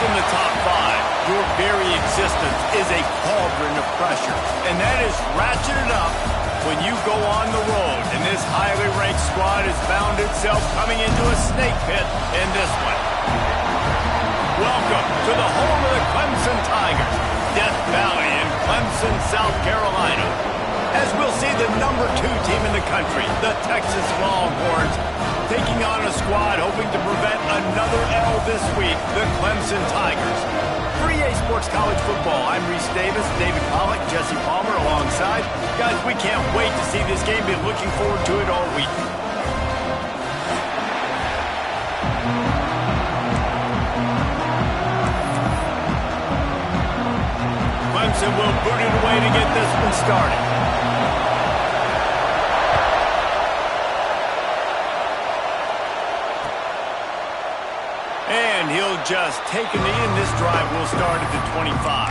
in the top five, your very existence is a cauldron of pressure. And that is ratcheted up when you go on the road. And this highly ranked squad has found itself coming into a snake pit in this one. Welcome to the home of the Clemson Tigers, Death Valley in Clemson, South Carolina. As we'll see the number 2 team in the country, the Texas Longhorns, taking on a squad hoping to prevent another L this week, the Clemson Tigers. For EA Sports College Football, I'm Reese Davis, David Pollack, Jesse Palmer alongside. Guys, we can't wait to see this game. Been looking forward to it all week. Clemson will boot it away to get this one started. And he'll just take a knee, and this drive will start at the 25.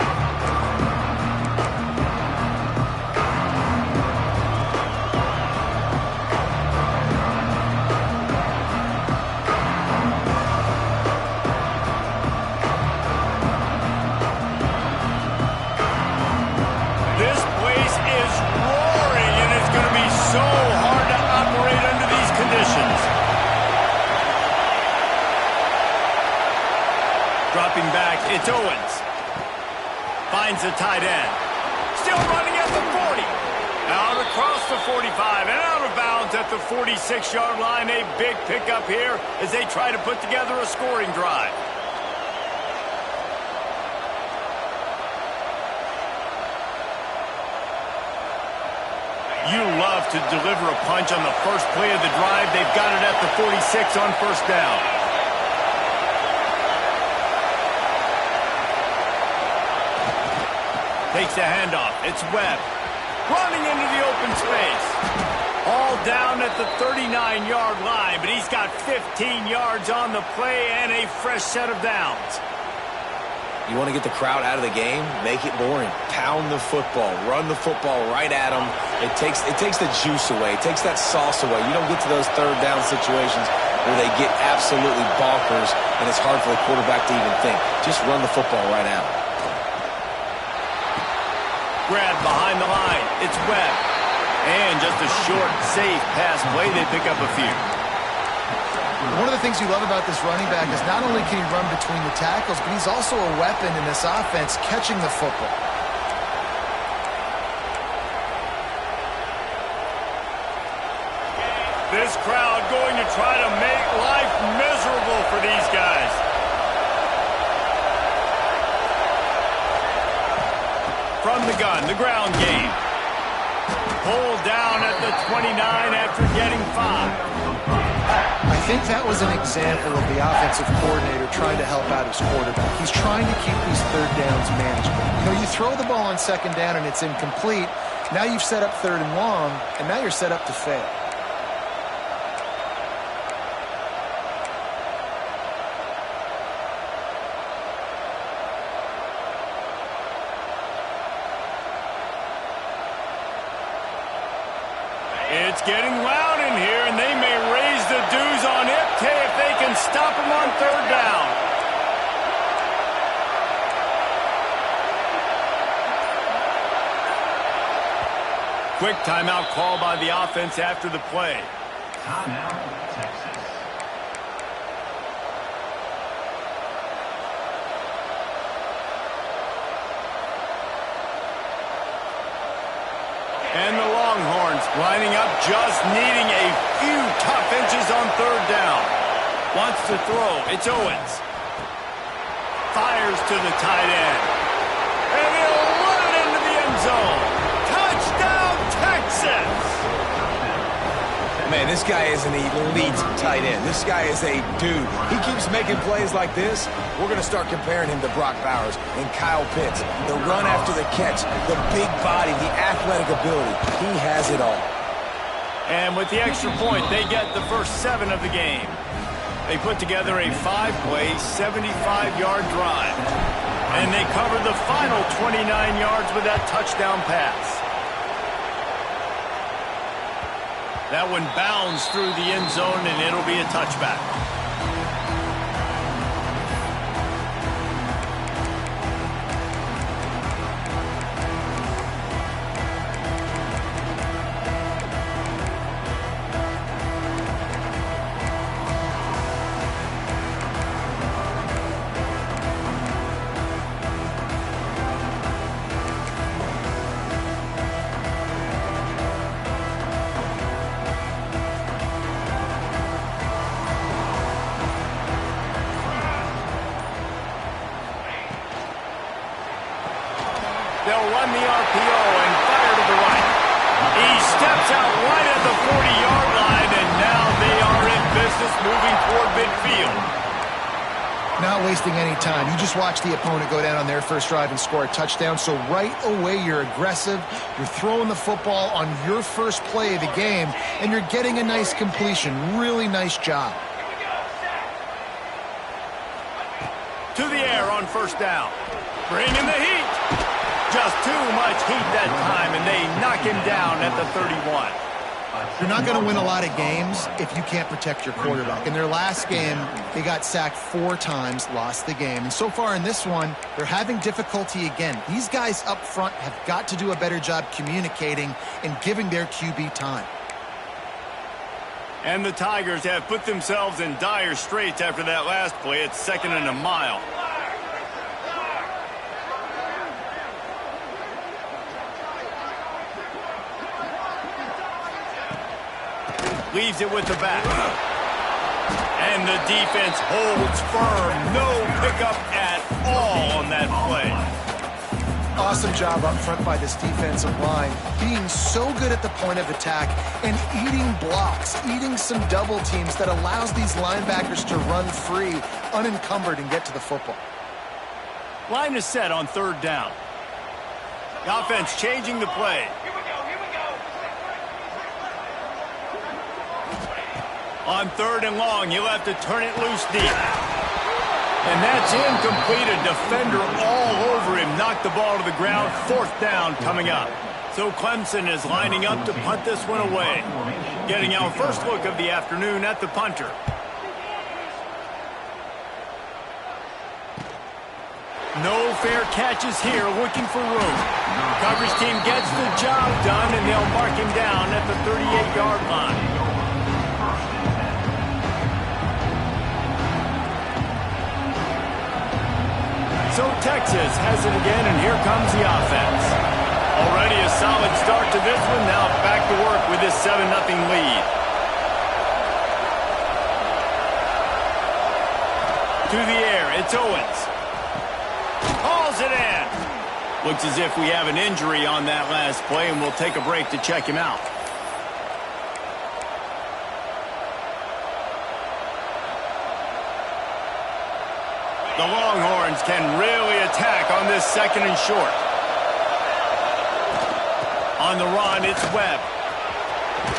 This place is roaring, and it's going to be so hard to operate under these conditions. Dropping back, it's Owens. Finds the tight end. Still running at the 40. Out across the 45 and out of bounds at the 46-yard line. A big pickup here as they try to put together a scoring drive. You love to deliver a punch on the first play of the drive. They've got it at the 46 on first down. Takes a handoff. It's Webb. Running into the open space. All down at the 39-yard line, but he's got 15 yards on the play and a fresh set of downs. You want to get the crowd out of the game? Make it boring. Pound the football. Run the football right at them. It takes the juice away. It takes that sauce away. You don't get to those third down situations where they get absolutely bonkers and it's hard for the quarterback to even think. Just run the football right at them. Grab behind the line. It's Webb. And just a short, safe pass play. They pick up a few. One of the things you love about this running back is not only can he run between the tackles, but he's also a weapon in this offense catching the football. This crowd going to try to make life miserable for these guys. From the gun, the ground game. Pulled down at the 29 after getting 5. I think that was an example of the offensive coordinator trying to help out his quarterback. He's trying to keep these third downs manageable. You know, you throw the ball on second down and it's incomplete. Now you've set up third and long, and now you're set up to fail. It's getting loud in here, and they may raise the dues on Ipte if they can stop him on third down. Quick timeout call by the offense after the play. Timeout, Texas. And the Longhorns lining up, just needing a few tough inches on third down. Wants to throw. It's Owens. Fires to the tight end. And he'll run it into the end zone. Touchdown, Texas! Man, this guy is an elite tight end. This guy is a dude. He keeps making plays like this. We're going to start comparing him to Brock Bowers and Kyle Pitts. The run after the catch, the big body, the athletic ability. He has it all. And with the extra point, they get the first 7 of the game. They put together a 5-play, 75-yard drive. And they cover the final 29 yards with that touchdown pass. That one bounds through the end zone, and it'll be a touchback. They'll run the RPO and fire to the right. He steps out right at the 40-yard line, and now they are in business moving toward midfield. Not wasting any time. You just watch the opponent go down on their first drive and score a touchdown. So right away, you're aggressive. You're throwing the football on your first play of the game, and you're getting a nice completion. Really nice job. To the air on first down. Bringing the heat. Just too much heat that time, and they knock him down at the 31. You're not going to win a lot of games if you can't protect your quarterback. In their last game, they got sacked 4 times, lost the game. And so far in this one, they're having difficulty again. These guys up front have got to do a better job communicating and giving their QB time. And the Tigers have put themselves in dire straits after that last play. It's 2nd and a mile. Leaves it with the back. And the defense holds firm. No pickup at all on that play. Awesome job up front by this defensive line. Being so good at the point of attack and eating blocks, eating some double teams that allows these linebackers to run free, unencumbered, and get to the football. Line is set on 3rd down. The offense changing the play. On 3rd and long, you'll have to turn it loose deep. And that's incomplete. A defender all over him. Knocked the ball to the ground. 4th down coming up. So Clemson is lining up to punt this one away. Getting our first look of the afternoon at the punter. No fair catches here, looking for room. Coverage team gets the job done, and they'll mark him down at the 38-yard line. So Texas has it again, and here comes the offense. Already a solid start to this one. Now back to work with this 7-0 lead. To the air, it's Owens. Hauls it in. Looks as if we have an injury on that last play, and we'll take a break to check him out. The Longhorns can really attack on this 2nd and short. On the run, it's Webb.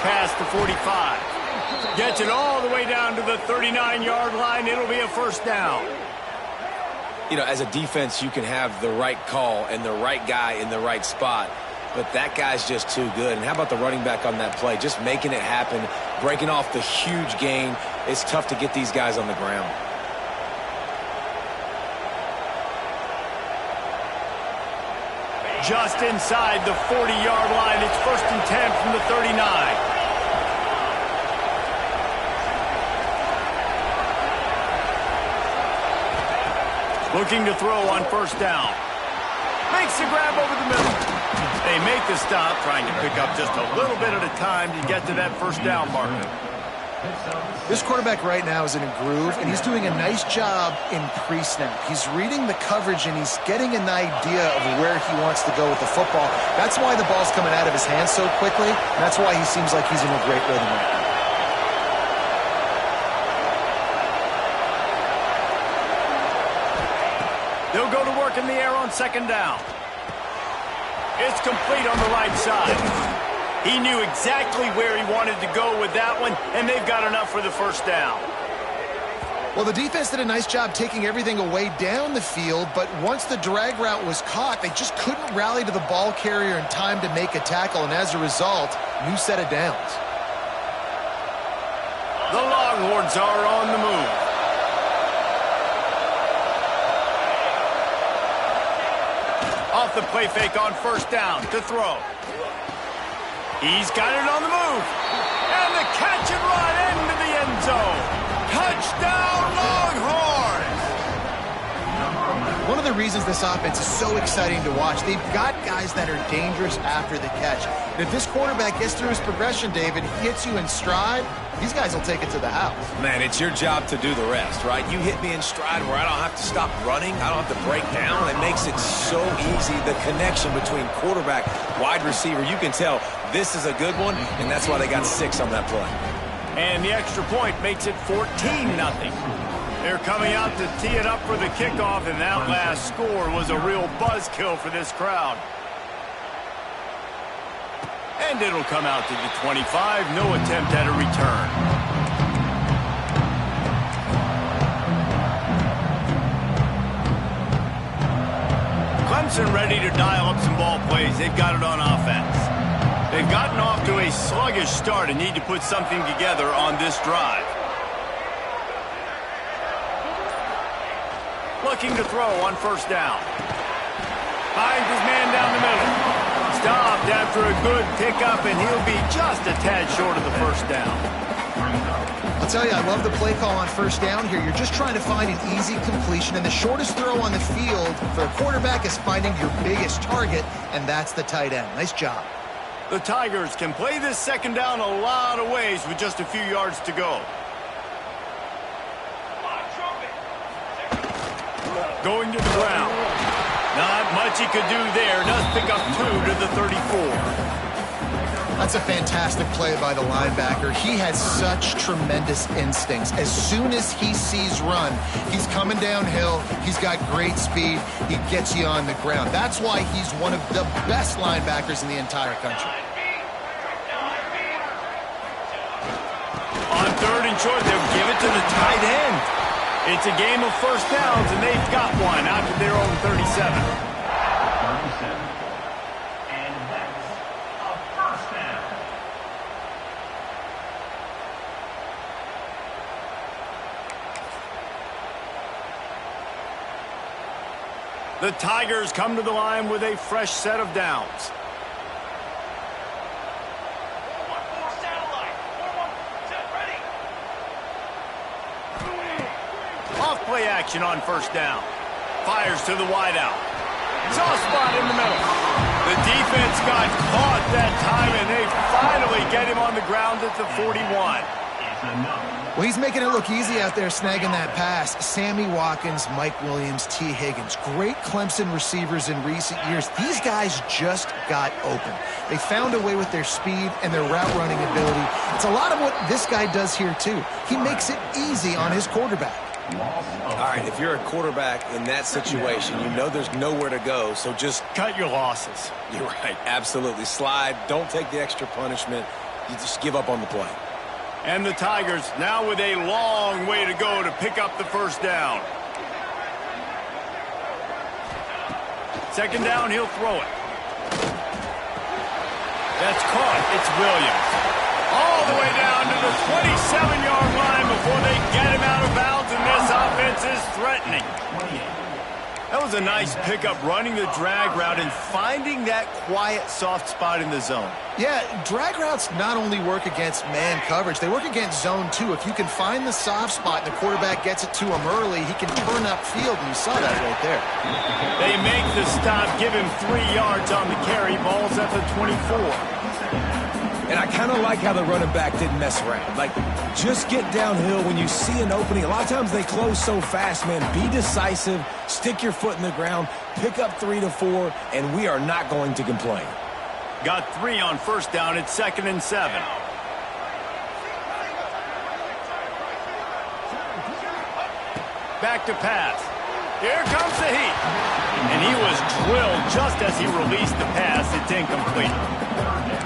Past the 45. Gets it all the way down to the 39-yard line. It'll be a 1st down. You know, as a defense, you can have the right call and the right guy in the right spot, but that guy's just too good. And how about the running back on that play? Just making it happen, breaking off the huge gain. It's tough to get these guys on the ground. Just inside the 40-yard line. It's 1st and 10 from the 39. Looking to throw on 1st down. Makes the grab over the middle. They make the stop, trying to pick up just a little bit at a time to get to that 1st down marker. This quarterback right now is in a groove, and he's doing a nice job in pre-snap. He's reading the coverage, and he's getting an idea of where he wants to go with the football. That's why the ball's coming out of his hands so quickly, and that's why he seems like he's in a great rhythm right now. They'll go to work in the air on 2nd down. It's complete on the right side. He knew exactly where he wanted to go with that one, and they've got enough for the 1st down. Well, the defense did a nice job taking everything away down the field, but once the drag route was caught, they just couldn't rally to the ball carrier in time to make a tackle, and as a result, new set of downs. The Longhorns are on the move. Off the play fake on 1st down to throw. He's got it on the move. And the catch and run into the end zone. Touchdown, Longhorns! one of the reasons this offense is so exciting to watch. They've got guys that are dangerous after the catch. And if this quarterback gets through his progression, David, hits you in stride, these guys will take it to the house. Man, it's your job to do the rest, right? You hit me in stride where I don't have to stop running. I don't have to break down. It makes it so easy. The connection between quarterback, wide receiver, you can tell this is a good one, and that's why they got 6 on that play. And the extra point makes it 14-0. They're coming out to tee it up for the kickoff, and that last score was a real buzzkill for this crowd. And it'll come out to the 25. No attempt at a return. Clemson ready to dial up some ball plays. They've got it on offense. They've gotten off to a sluggish start and need to put something together on this drive. Looking to throw on first down. Finds his man down the middle. Stopped after a good pickup, and he'll be just a tad short of the first down. I'll tell you, I love the play call on first down here. You're just trying to find an easy completion, and the shortest throw on the field for a quarterback is finding your biggest target, and that's the tight end. Nice job. The Tigers can play this second down a lot of ways with just a few yards to go. Going to the ground. Not much he could do there. Does pick up 2 to the 34. That's a fantastic play by the linebacker. He has such tremendous instincts. As soon as he sees run, he's coming downhill. He's got great speed. He gets you on the ground. That's why he's one of the best linebackers in the entire country. On 3rd and short, they'll give it to the tight end. It's a game of first downs, and they've got one out to their own 37. 37. And that's a first down. The Tigers come to the line with a fresh set of downs. Off-play action on first down. Fires to the wideout. Soft spot in the middle. The defense got caught that time, and they finally get him on the ground at the 41. Well, he's making it look easy out there snagging that pass. Sammy Watkins, Mike Williams, T. Higgins. Great Clemson receivers in recent years. These guys just got open. They found a way with their speed and their route running ability. It's a lot of what this guy does here, too. He makes it easy on his quarterback. All right, if you're a quarterback in that situation, you know there's nowhere to go, so just cut your losses. You're right, absolutely. Slide, don't take the extra punishment. You just give up on the play. And the Tigers now with a long way to go to pick up the first down. Second down, he'll throw it. That's caught. It's Williams. All the way down to the 27-yard line before they get him out of bounds, and this offense is threatening. That was a nice pickup, running the drag route and finding that quiet, soft spot in the zone. Yeah, drag routes not only work against man coverage, they work against zone too. If you can find the soft spot and the quarterback gets it to him early, he can turn upfield, and you saw that right there. They make the stop, give him 3 yards on the carry. Ball's at the 24. And I kind of like how the running back didn't mess around. Like, just get downhill when you see an opening. A lot of times they close so fast, man. Be decisive, stick your foot in the ground, pick up 3 to 4, and we are not going to complain. Got 3 on first down. It's 2nd and 7. Back to pass. Here comes the heat. And he was drilled just as he released the pass. It's incomplete.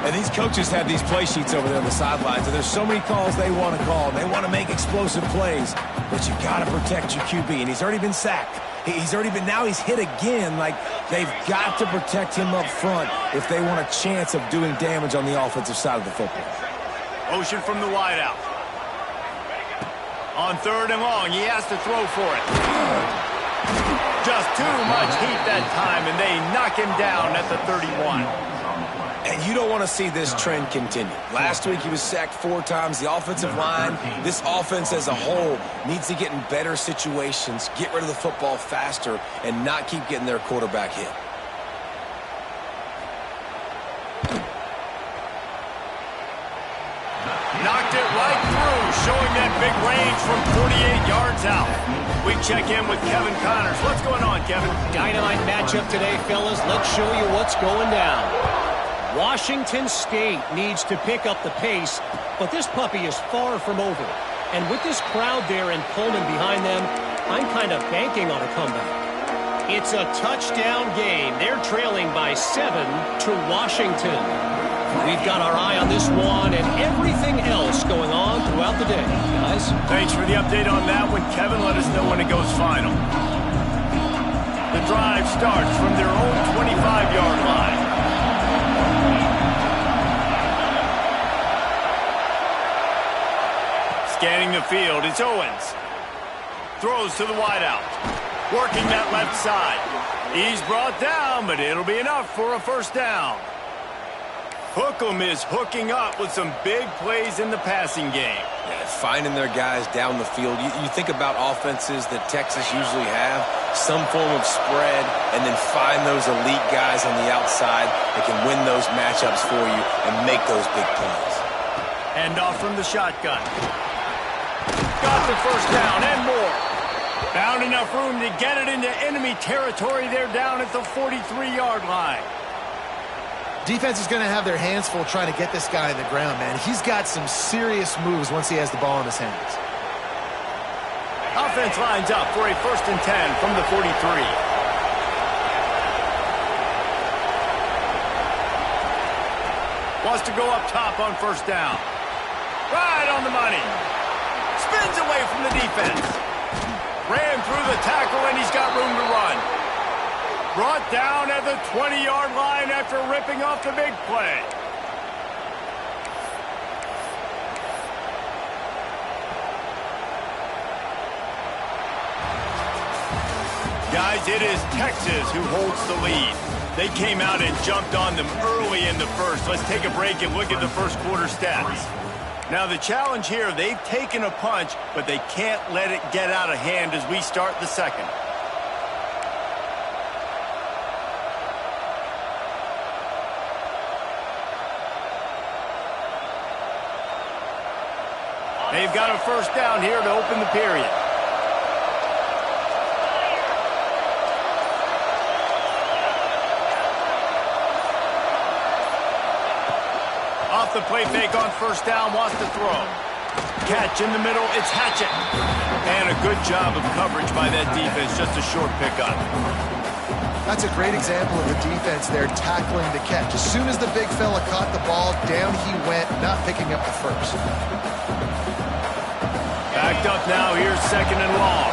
And these coaches have these play sheets over there on the sidelines, and there's so many calls they want to call, and they want to make explosive plays, but you got to protect your QB, and he's already been sacked. Now he's hit again. Like, they've got to protect him up front if they want a chance of doing damage on the offensive side of the football. Motion from the wideout. On 3rd and long, he has to throw for it. Just too much heat that time, and they knock him down at the 31. And you don't want to see this trend continue. Last week he was sacked 4 times. The offensive line, this offense as a whole, needs to get in better situations, get rid of the football faster, and not keep getting their quarterback hit. Knocked it right through, showing that big range from 48 yards out. We check in with Kevin Connors. What's going on, Kevin? Dynamite matchup today, fellas. Let's show you what's going down. Washington State needs to pick up the pace, but this puppy is far from over. And with this crowd there in Pullman behind them, I'm kind of banking on a comeback. It's a touchdown game. They're trailing by 7 to Washington. We've got our eye on this one and everything else going on throughout the day, guys. Thanks for the update on that one, Kevin. Let us know when it goes final. The drive starts from their own 25-yard line. Scanning the field, it's Owens. Throws to the wideout. Working that left side. He's brought down, but it'll be enough for a first down. Hookem is hooking up with some big plays in the passing game. Yeah, finding their guys down the field. You think about offenses that Texas usually have, some form of spread, and then find those elite guys on the outside that can win those matchups for you and make those big plays. Hand off from the shotgun. Got the first down and more. Found enough room to get it into enemy territory. They're down at the 43-yard line. Defense is going to have their hands full trying to get this guy on the ground, man. He's got some serious moves once he has the ball in his hands. Offense lines up for a 1st and 10 from the 43. Wants to go up top on first down. Right on the money. Spins away from the defense. Ran through the tackle, and he's got room to run. Brought down at the 20-yard line after ripping off the big play. Guys, it is Texas who holds the lead. They came out and jumped on them early in the first. Let's take a break and look at the first quarter stats. Now, the challenge here, they've taken a punch, but they can't let it get out of hand as we start the second. They've got a first down here to open the period. Off the play fake on first down, wants to throw. Catch in the middle, it's Hatchett. And a good job of coverage by that defense, just a short pickup. That's a great example of the defense there tackling the catch. As soon as the big fella caught the ball, down he went, not picking up the first. Backed up now, here's 2nd and long.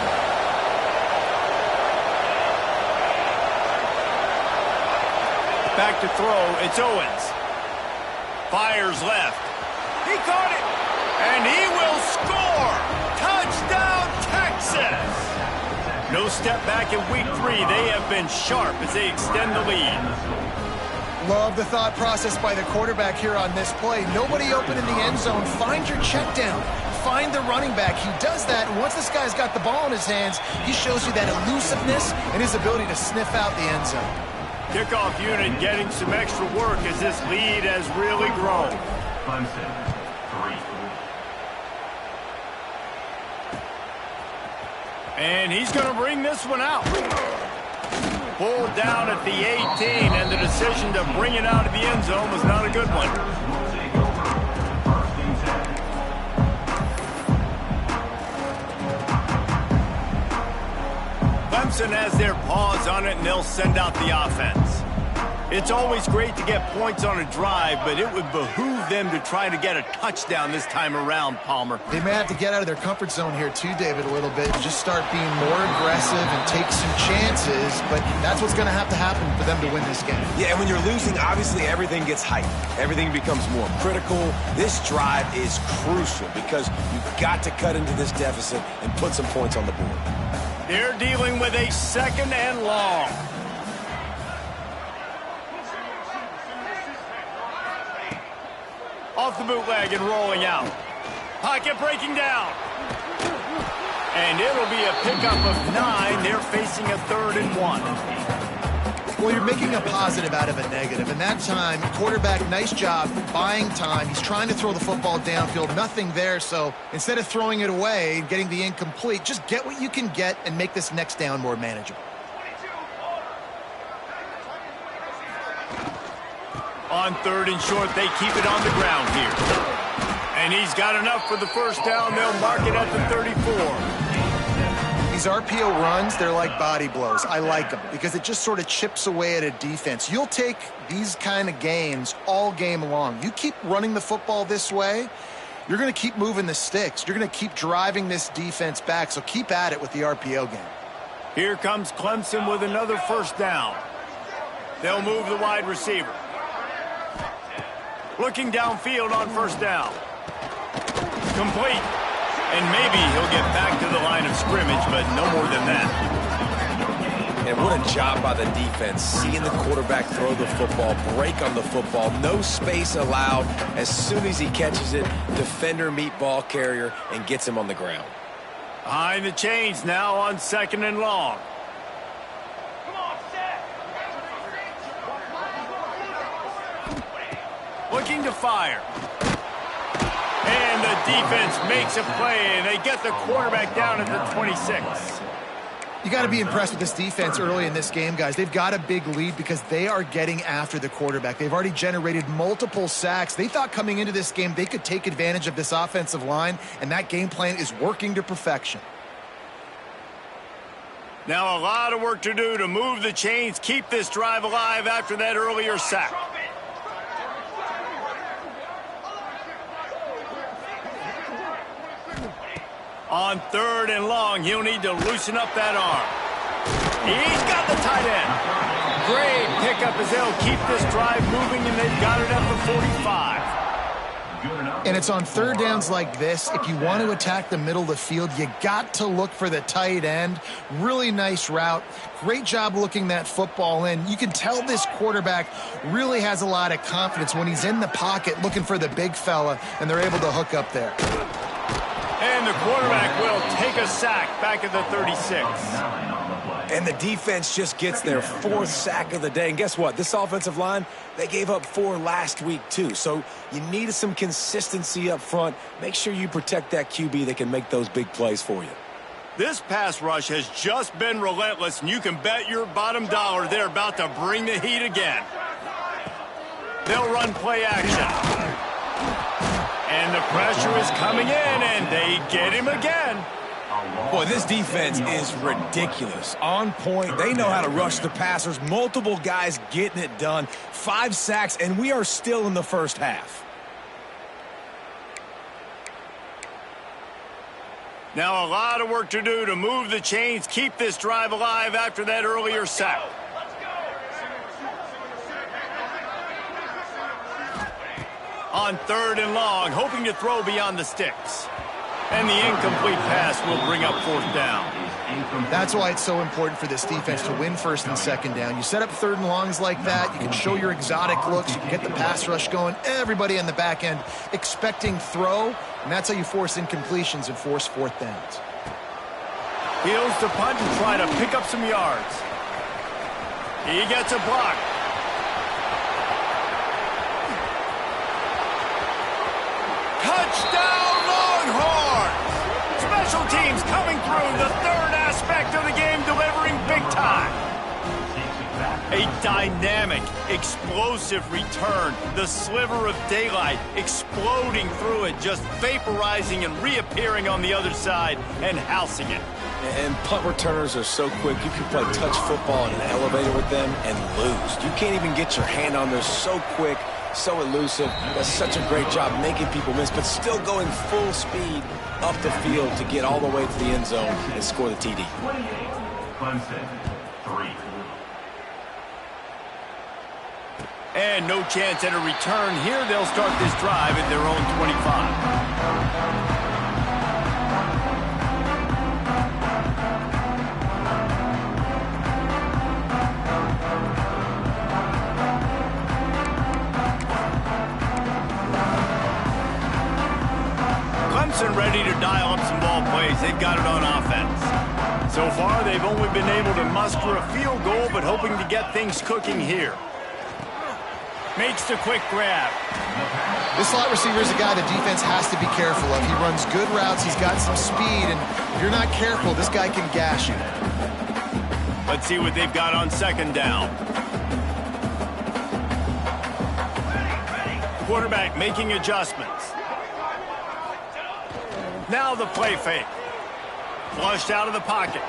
Back to throw, it's Owens. Fires left. He caught it, and he will score! Touchdown, Texas! No step back in week 3. They have been sharp as they extend the lead. Love the thought process by the quarterback here on this play. Nobody open in the end zone. Find your check down. Find the running back. He does that, and once this guy's got the ball in his hands, he shows you that elusiveness and his ability to sniff out the end zone. Kickoff unit getting some extra work as this lead has really grown. Clemson, 3. And he's going to bring this one out. Pulled down at the 18, and the decision to bring it out of the end zone was not a good one. Clemson has their paws on it, and they'll send out the offense. It's always great to get points on a drive, but it would behoove them to try to get a touchdown this time around, Palmer. They may have to get out of their comfort zone here too, David, a little bit, and just start being more aggressive and take some chances, but that's what's going to happen for them to win this game. Yeah, and when you're losing, obviously everything gets hyped. Everything becomes more critical. This drive is crucial because you've got to cut into this deficit and put some points on the board. They're dealing with a 2nd and long. Off the bootleg and rolling out. Pocket breaking down. And it'll be a pickup of 9. They're facing a 3rd and 1. Well, you're making a positive out of a negative. And that time, quarterback, nice job buying time. He's trying to throw the football downfield. Nothing there. So instead of throwing it away and getting the incomplete, just get what you can get and make this next down more manageable. On 3rd and short, they keep it on the ground here. And he's got enough for the first down. They'll mark it at the 34. These RPO runs, they're like body blows. I like them because it just sort of chips away at a defense. You'll take these kind of games all game long. You keep running the football this way, you're going to keep moving the sticks. You're going to keep driving this defense back, so keep at it with the RPO game. Here comes Clemson with another first down. They'll move the wide receiver. Looking downfield on first down. Complete. And maybe he'll get back to the line of scrimmage, but no more than that. And what a job by the defense, seeing the quarterback throw the football, break on the football, no space allowed. As soon as he catches it, defender meet ball carrier and gets him on the ground. Behind the chains now on 2nd and long. Looking to fire. And the defense makes a play, and they get the quarterback down at the 26. You got to be impressed with this defense early in this game, guys. They've got a big lead because they are getting after the quarterback. They've already generated multiple sacks. They thought coming into this game they could take advantage of this offensive line, and that game plan is working to perfection. Now a lot of work to do to move the chains, keep this drive alive after that earlier sack. On 3rd and long, he'll need to loosen up that arm. He's got the tight end. Great pickup as they'll keep this drive moving, and they've got it at the 45. And it's on 3rd downs like this. If you want to attack the middle of the field, you got to look for the tight end. Really nice route. Great job looking that football in. You can tell this quarterback really has a lot of confidence when he's in the pocket looking for the big fella, and they're able to hook up there. And the quarterback will take a sack back at the 36. And the defense just gets their 4th sack of the day. And guess what? This offensive line, they gave up 4 last week too. So you need some consistency up front. Make sure you protect that QB that can make those big plays for you. This pass rush has just been relentless, and you can bet your bottom dollar they're about to bring the heat again. They'll run play action. And the pressure is coming in, and they get him again. Boy, this defense is ridiculous. On point. They know how to rush the passers. Multiple guys getting it done. 5 sacks, and we are still in the first half. Now a lot of work to do to move the chains, keep this drive alive after that earlier sack. On 3rd and long, hoping to throw beyond the sticks. And the incomplete pass will bring up 4th down. That's why it's so important for this defense to win 1st and 2nd down. You set up 3rd and longs like that, you can show your exotic looks, you can get the pass rush going, everybody on the back end expecting throw, and that's how you force incompletions and force 4th downs. Heels to punt and try to pick up some yards. He gets a block. Touchdown, Longhorns! Special teams coming through, the 3rd aspect of the game, delivering big time. A dynamic, explosive return. The sliver of daylight exploding through it, just vaporizing and reappearing on the other side and housing it. And punt returners are so quick. You can play touch football in an elevator with them and lose. You can't even get your hand on there. So quick, so elusive. Does such a great job making people miss, but still going full speed up the field to get all the way to the end zone and score the TD. 28, Clemson, 3. And no chance at a return here. They'll start this drive at their own 25. dial up some ball plays. They've got it on offense. So far, they've only been able to muster a field goal, but hoping to get things cooking here. Makes the quick grab. This slot receiver is a guy the defense has to be careful of. He runs good routes. He's got some speed, and if you're not careful, this guy can gash you. Let's see what they've got on second down. Quarterback making adjustments. Now the play fake. Flushed out of the pocket.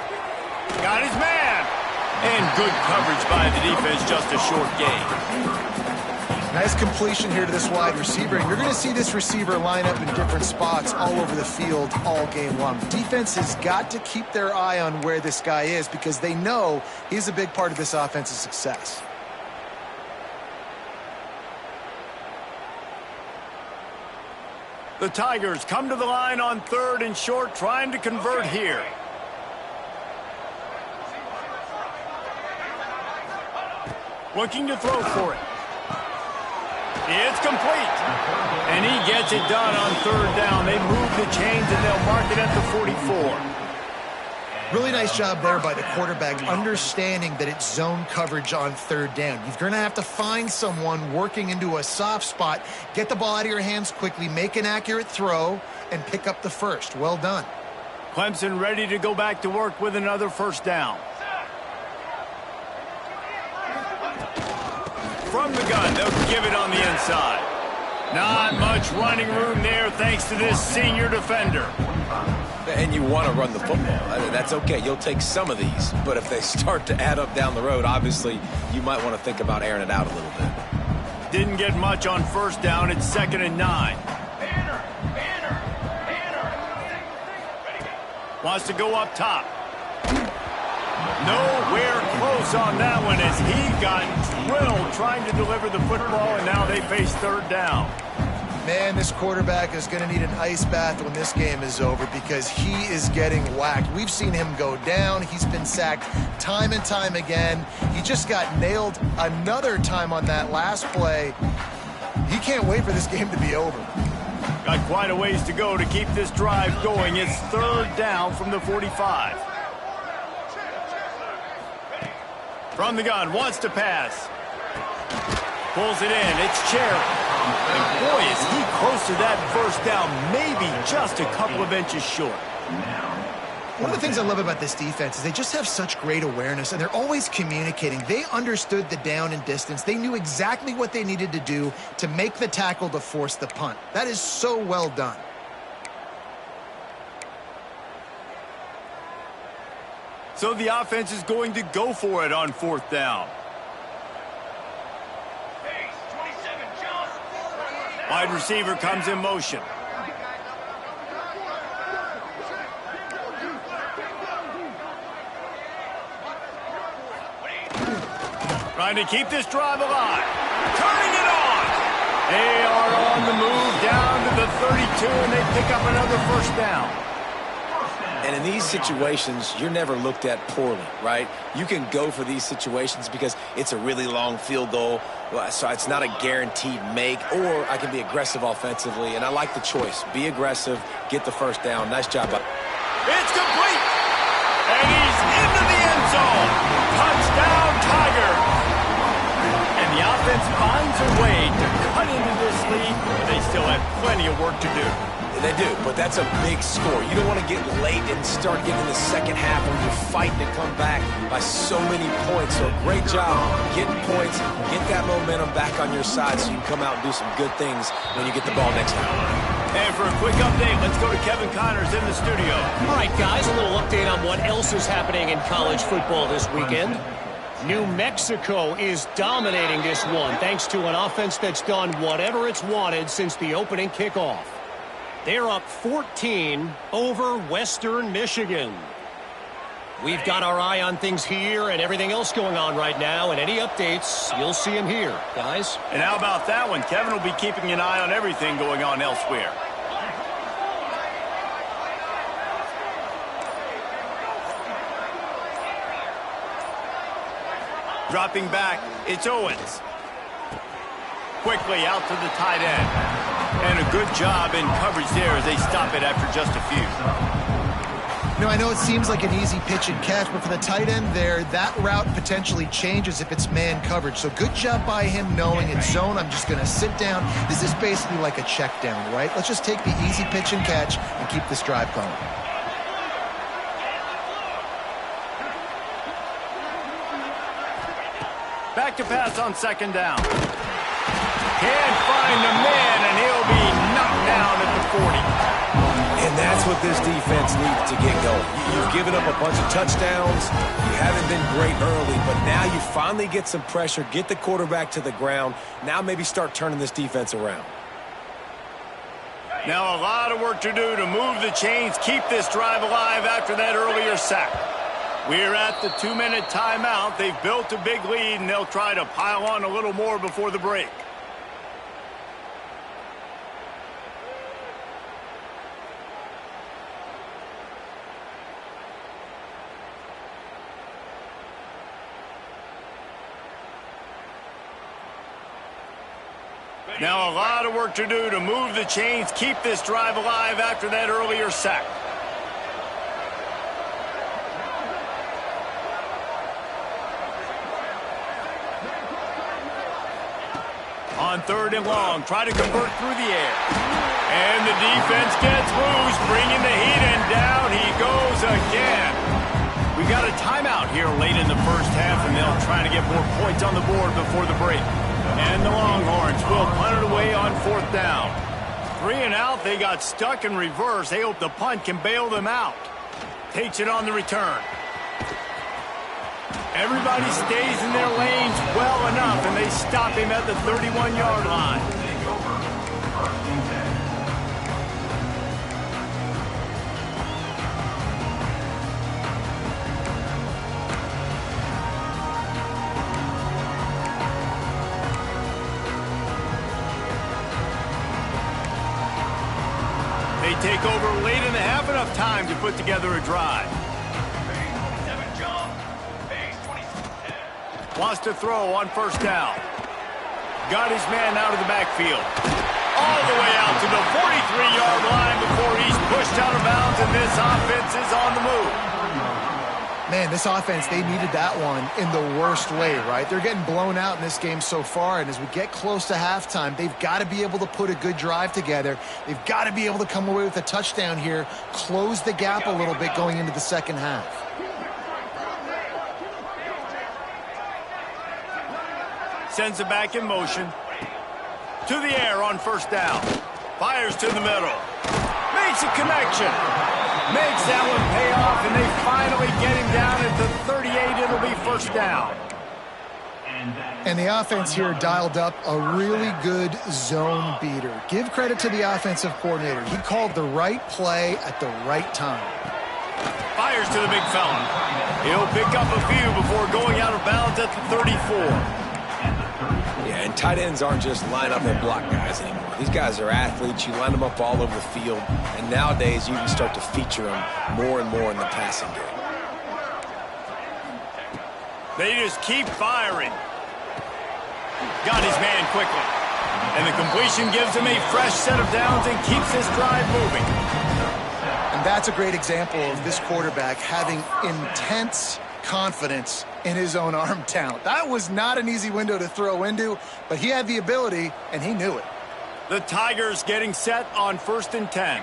Got his man. And good coverage by the defense, just a short gain. Nice completion here to this wide receiver. And you're going to see this receiver line up in different spots all over the field all game long. Defense has got to keep their eye on where this guy is because they know he's a big part of this offense's success. The Tigers come to the line on 3rd and short, trying to convert here. Looking to throw for it. It's complete. And he gets it done on 3rd down. They move the chains and they'll mark it at the 44. Really nice job there by the quarterback, understanding that it's zone coverage on 3rd down. You're going to have to find someone working into a soft spot, get the ball out of your hands quickly, make an accurate throw, and pick up the first. Well done. Clemson ready to go back to work with another first down. From the gun, they'll give it on the inside. Not much running room there thanks to this senior defender. And you want to run the football. I mean, that's okay. You'll take some of these. But if they start to add up down the road, obviously, you might want to think about airing it out a little bit. Didn't get much on first down. It's 2nd and 9. Wants to go up top. Nowhere close on that one as he got drilled trying to deliver the football, and now they face 3rd down. Man, this quarterback is going to need an ice bath when this game is over because he is getting whacked. We've seen him go down. He's been sacked time and time again. He just got nailed another time on that last play. He can't wait for this game to be over. Got quite a ways to go to keep this drive going. It's 3rd down from the 45. From the gun, wants to pass. Pulls it in. It's Cherry. And boy, is he close to that first down, maybe just a couple of inches short. One of the things I love about this defense is they just have such great awareness, and they're always communicating. They understood the down and distance. They knew exactly what they needed to do to make the tackle to force the punt. That is so well done. So the offense is going to go for it on 4th down. Wide receiver comes in motion. Trying to keep this drive alive. Turning it on. They are on the move down to the 32, and they pick up another first down. And in these situations, you're never looked at poorly, right? You can go for these situations because it's a really long field goal, so it's not a guaranteed make, or I can be aggressive offensively, and I like the choice. Be aggressive, get the first down. Nice job. It's complete, and he's into the end zone. Touchdown, Tigers. And the offense finds a way to cut into this lead, but they still have plenty of work to do. They do, but that's a big score. You don't want to get late and start getting in the second half when you're fighting to come back by so many points. So great job getting points, get that momentum back on your side so you can come out and do some good things when you get the ball next time. And for a quick update, let's go to Kevin Connors in the studio. All right, guys, a little update on what else is happening in college football this weekend. New Mexico is dominating this one thanks to an offense that's done whatever it's wanted since the opening kickoff. They're up 14 over Western Michigan. We've got our eye on things here and everything else going on right now, and any updates, you'll see them here, guys. And how about that one? Kevin will be keeping an eye on everything going on elsewhere. Dropping back, it's Owens. Quickly out to the tight end. And a good job in coverage there as they stop it after just a few. I know it seems like an easy pitch and catch, but for the tight end there, that route potentially changes if it's man coverage. So good job by him knowing it's zone. I'm just going to sit down. This is basically like a check down, right? Let's just take the easy pitch and catch and keep this drive going. Back to pass on second down. Can't find the man, and he'll be knocked down at the 40. And that's what this defense needs to get going. You've given up a bunch of touchdowns. You haven't been great early, but now you finally get some pressure, get the quarterback to the ground. Now maybe start turning this defense around. Now a lot of work to do to move the chains, keep this drive alive after that earlier sack. We're at the 2-minute timeout. They've built a big lead, and they'll try to pile on a little more before the break. Now a lot of work to do to move the chains, keep this drive alive after that earlier sack. On third and long, try to convert through the air. And the defense gets loose, bringing the heat, and down he goes again. We've got a timeout here late in the first half, and they'll try to get more points on the board before the break. And the Longhorns will punt it away on fourth down. 3 and out, they got stuck in reverse. They hope the punt can bail them out. Takes it on the return. Everybody stays in their lanes well enough, and they stop him at the 31-yard line. They take over late in the half, enough time to put together a drive. Wants to throw on first down. Got his man out of the backfield. All the way out to the 43-yard line before he's pushed out of bounds, and this offense is on the move. Man, this offense, they needed that one in the worst way, right? They're getting blown out in this game so far, and as we get close to halftime, they've got to be able to put a good drive together. They've got to be able to come away with a touchdown here, close the gap a little bit going into the second half. Sends it back in motion. To the air on first down. Fires to the middle. Makes a connection. Makes that one pay off, and they finally get him down at the 38. It'll be first down. And the offense here dialed up a really good zone beater. Give credit to the offensive coordinator. He called the right play at the right time. Fires to the big fella. He'll pick up a few before going out of bounds at the 34. Yeah, and tight ends aren't just line up and block guys anymore. These guys are athletes. You line them up all over the field. And nowadays, you can start to feature them more and more in the passing game. They just keep firing. Got his man quickly. And the completion gives him a fresh set of downs and keeps this drive moving. And that's a great example of this quarterback having intense confidence in his own arm talent. That was not an easy window to throw into, but he had the ability, and he knew it. The Tigers getting set on 1st and 10.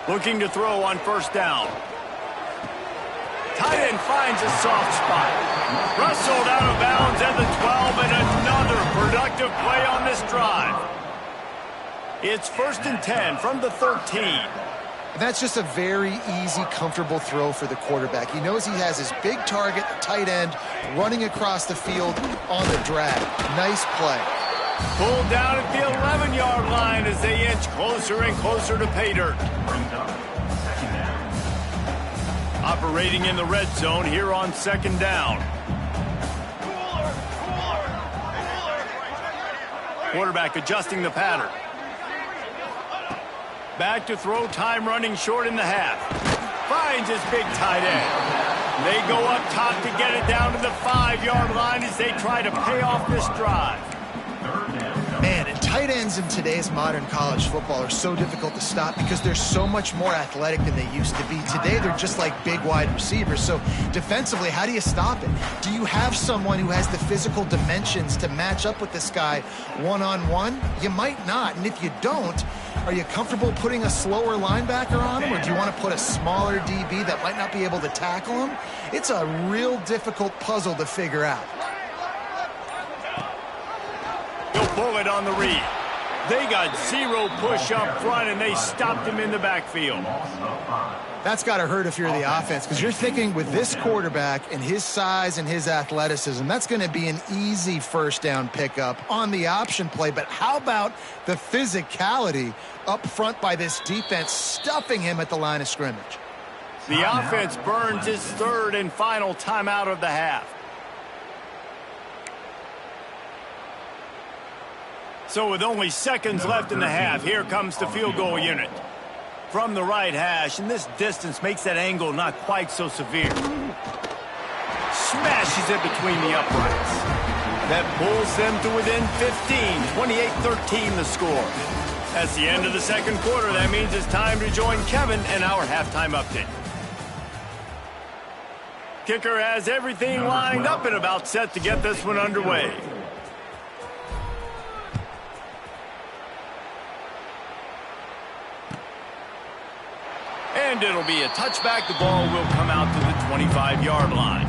Looking to throw on first down. Tight end finds a soft spot. Rustled out of bounds at the 12, and another productive play on this drive. It's 1st and 10 from the 13. And that's just a very easy, comfortable throw for the quarterback. He knows he has his big target, tight end, running across the field on the drag. Nice play. Pulled down at the 11-yard line as they inch closer and closer to pay dirt. Operating in the red zone here on second down. Quarterback adjusting the pattern. Back to throw, time running short in the half. Finds his big tight end. They go up top to get it down to the 5-yard line as they try to pay off this drive. Man, and tight ends in today's modern college football are so difficult to stop because they're so much more athletic than they used to be. Today, they're just like big wide receivers. So defensively, how do you stop it? Do you have someone who has the physical dimensions to match up with this guy one-on-one? You might not. And if you don't, are you comfortable putting a slower linebacker on him, or do you want to put a smaller DB that might not be able to tackle him? It's a real difficult puzzle to figure out. He'll pull it on the read. They got zero push up front, and they stopped him in the backfield. That's got to hurt if you're the offense, because you're thinking with this quarterback and his size and his athleticism, that's going to be an easy first down pickup on the option play. But how about the physicality up front by this defense, stuffing him at the line of scrimmage? The offense burns his third and final timeout of the half. So with only seconds left in the half, here comes the field goal unit. From the right hash, and this distance makes that angle not quite so severe. Smashes it between the uprights. That pulls them to within 15, 28-13 the score. That's the end of the second quarter. That means it's time to join Kevin and our halftime update. Kicker has everything lined up and about set to get this one underway. And it'll be a touchback. The ball will come out to the 25-yard line.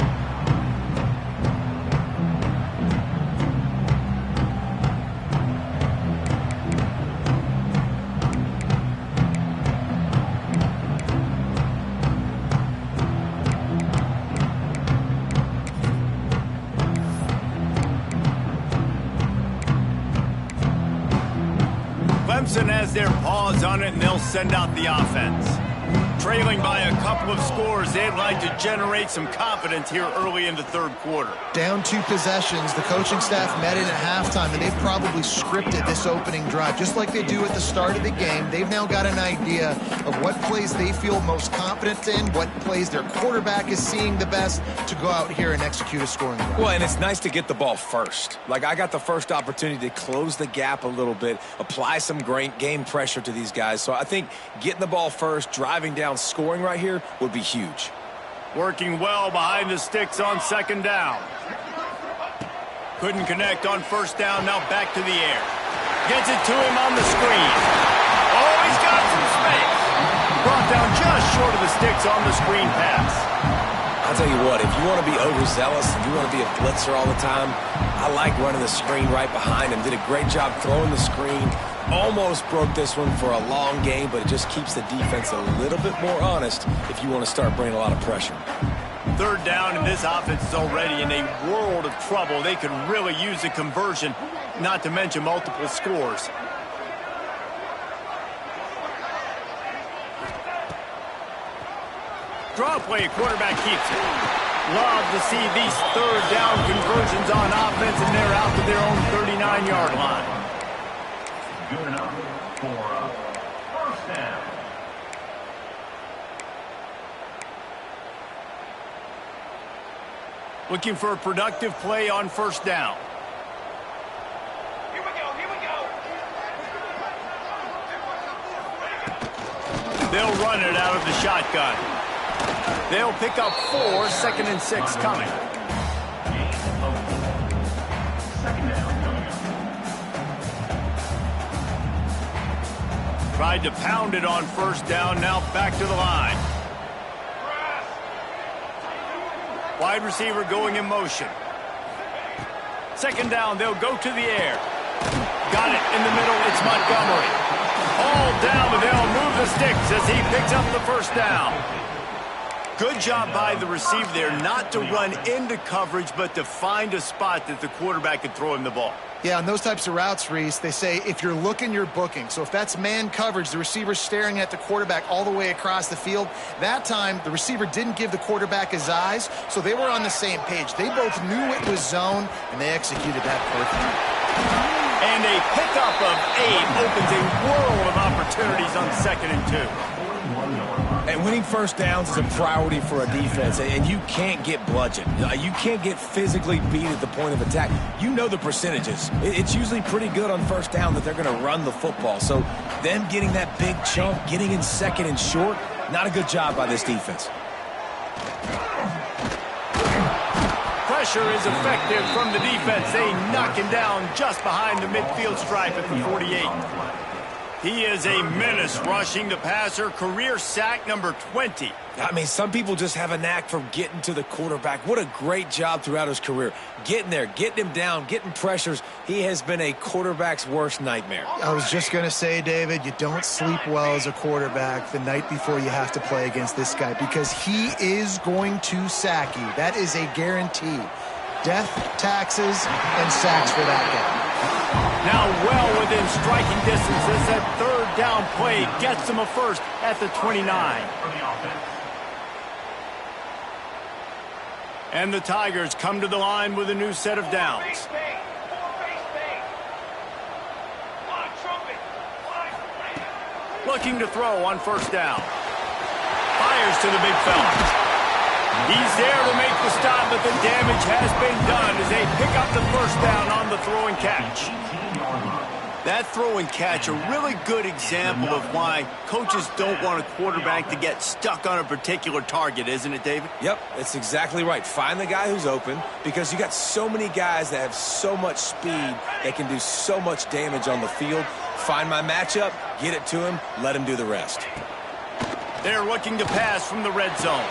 Clemson has their paws on it, and they'll send out the offense. Trailing by a couple of scores, they'd like to generate some confidence here early in the third quarter. Down 2 possessions, the coaching staff met in at halftime, and they've probably scripted this opening drive. Just like they do at the start of the game, they've now got an idea of what plays they feel most confident in, what plays their quarterback is seeing the best to go out here and execute a scoring drive. Well, and it's nice to get the ball first. Like, I got the first opportunity to close the gap a little bit, apply some great game pressure to these guys. So I think getting the ball first, driving down, scoring right here would be huge. Working well behind the sticks on second down. Couldn't connect on first down. Now back to the air. Gets it to him on the screen. Oh, he's got some space. Brought down just short of the sticks on the screen pass. I'll tell you what, if you want to be overzealous, if you want to be a blitzer all the time, I like running the screen right behind him. Did a great job throwing the screen. Almost broke this one for a long game, but it just keeps the defense a little bit more honest if you want to start bringing a lot of pressure. Third down, and this offense is already in a world of trouble. They could really use a conversion, not to mention multiple scores. Draw play, quarterback keeps it. Love to see these third down conversions on offense, and they're out to their own 39-yard line. Good enough for first down. Looking for a productive play on first down. Here we go, here we go. They'll run it out of the shotgun. They'll pick up 4, 2nd and 6 coming. Second down. Tried to pound it on first down, now back to the line. Wide receiver going in motion. Second down, they'll go to the air. Got it in the middle, it's Montgomery. All down, and they'll move the sticks as he picks up the first down. Good job by the receiver there, not to run into coverage, but to find a spot that the quarterback could throw him the ball. Yeah, on those types of routes, Reese, they say if you're looking, you're booking. So if that's man coverage, the receiver's staring at the quarterback all the way across the field. That time, the receiver didn't give the quarterback his eyes, so they were on the same page. They both knew it was zone, and they executed that perfectly. And a pickup of 8 opens a world of opportunities on 2nd and 2. And winning first downs is a priority for a defense, and you can't get bludgeoned. You can't get physically beat at the point of attack. You know the percentages. It's usually pretty good on first down that they're going to run the football. So them getting that big chunk, getting in second and short, not a good job by this defense. Pressure is effective from the defense. They knock him down just behind the midfield stripe at the 48. He is a menace rushing the passer. Career sack number 20. I mean, some people just have a knack for getting to the quarterback. What a great job throughout his career. Getting there, getting him down, getting pressures. He has been a quarterback's worst nightmare. I was just going to say, David, you don't sleep well as a quarterback the night before you have to play against this guy because he is going to sack you. That is a guarantee. Death, taxes, and sacks for that guy. Now well within striking distance as that third down play gets him a first at the 29. And the Tigers come to the line with a new set of downs. Looking to throw on first down. Fires to the big fella. He's there to make the stop, but the damage has been done as they pick up the first down on the throw and catch. That throw and catch, a really good example of why coaches don't want a quarterback to get stuck on a particular target, isn't it, David? Yep, that's exactly right. Find the guy who's open because you got so many guys that have so much speed that can do so much damage on the field. Find my matchup, get it to him, let him do the rest. They're looking to pass from the red zone.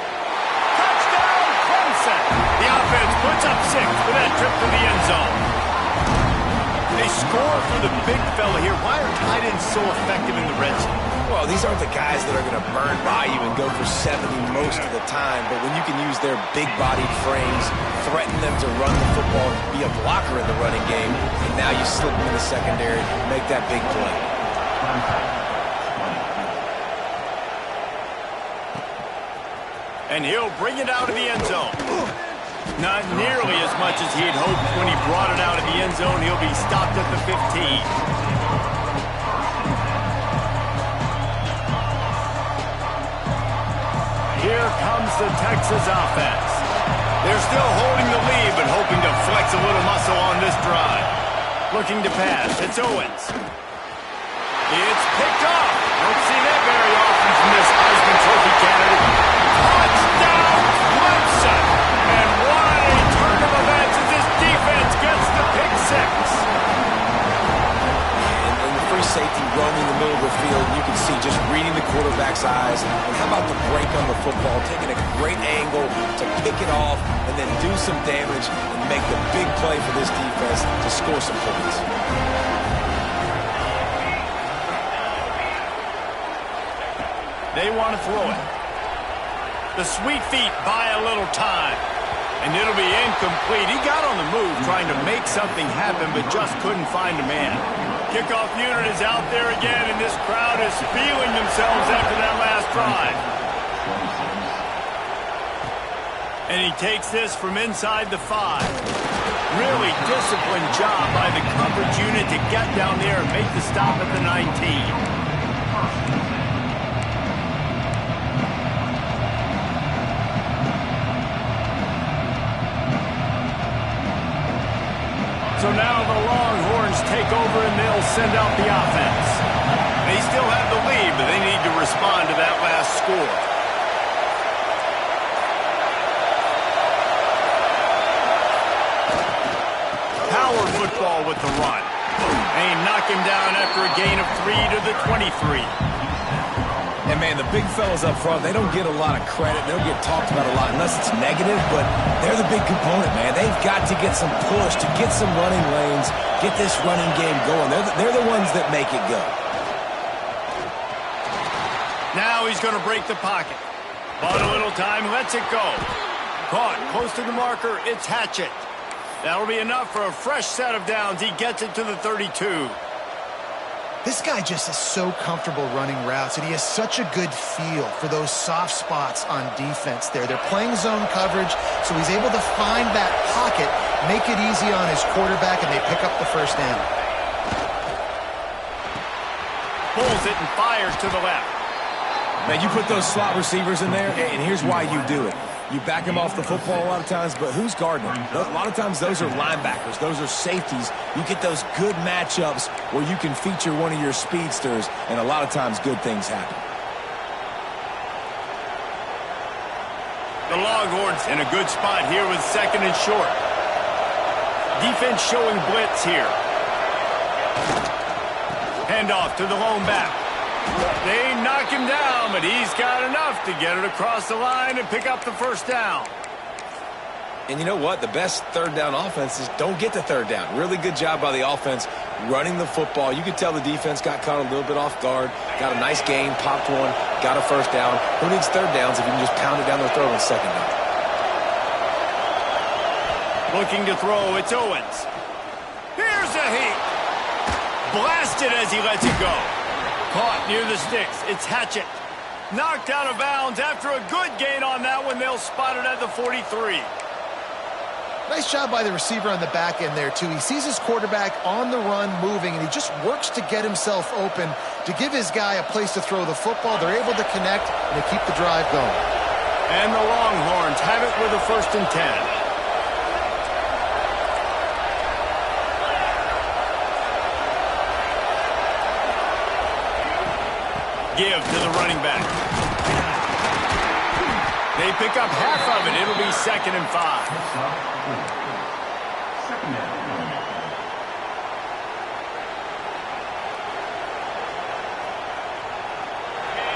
Touchdown, Clemson! The offense puts up 6 for that trip to the end zone. They score for the big fella here. Why are tight ends so effective in the red zone? Well, these aren't the guys that are going to burn by you and go for 70 most of the time, but when you can use their big-bodied frames, threaten them to run the football, be a blocker in the running game, and now you slip them in the secondary, make that big play. And he'll bring it out of the end zone. Not nearly as much as he had hoped when he brought it out of the end zone. He'll be stopped at the 15. Here comes the Texas offense. They're still holding the lead, but hoping to flex a little muscle on this drive. Looking to pass. It's Owens. It's picked off. Don't see that very often from this Heisman Trophy candidate. Touchdown, Clemson! And what a turn of events as this defense gets the pick 6. And the free safety roaming the middle of the field, you can see just reading the quarterback's eyes. And how about the break on the football, taking a great angle to pick it off and then do some damage and make the big play for this defense to score some points. They want to throw it. The sweet feet buy a little time. And it'll be incomplete. He got on the move trying to make something happen, but just couldn't find a man. Kickoff unit is out there again, and this crowd is feeling themselves after that last drive. And he takes this from inside the 5. Really disciplined job by the coverage unit to get down there and make the stop at the 19. So now the Longhorns take over and they'll send out the offense. They still have the lead, but they need to respond to that last score. Power football with the run. They knock him down after a gain of 3 to the 23. And, man, the big fellas up front, they don't get a lot of credit. They don't get talked about a lot unless it's negative, but they're the big component, man. They've got to get some push, to get some running lanes, get this running game going. They're the ones that make it go. Now he's going to break the pocket. Bought a little time, lets it go. Caught close to the marker, it's Hatchett. That'll be enough for a fresh set of downs. He gets it to the 32. This guy just is so comfortable running routes, and he has such a good feel for those soft spots on defense there. They're playing zone coverage, so he's able to find that pocket, make it easy on his quarterback, and they pick up the first down. Pulls it and fires to the left. Man, you put those slot receivers in there, and here's why you do it. You back them off the football a lot of times, but who's guarding them? A lot of times those are linebackers. Those are safeties. You get those good matchups where you can feature one of your speedsters, and a lot of times good things happen. The Longhorns in a good spot here with 2nd and short. Defense showing blitz here. Handoff to the lone back. They knock him down, but he's got enough to get it across the line and pick up the first down. And you know what? The best third down offense is don't get the third down. Really good job by the offense running the football. You could tell the defense got caught a little bit off guard. Got a nice gain, popped one, got a first down. Who needs third downs if you can just pound it down their throat on 2nd down? Looking to throw, it's Owens. Here's a heat. Blasted as he lets it go. Caught near the sticks. It's Hatchett. Knocked out of bounds after a good gain on that one. They'll spot it at the 43. Nice job by the receiver on the back end there, too. He sees his quarterback on the run moving, and he just works to get himself open to give his guy a place to throw the football. They're able to connect, and they keep the drive going. And the Longhorns have it with a 1st and 10. Give to the running back. They pick up half of it. It'll be 2nd and 5.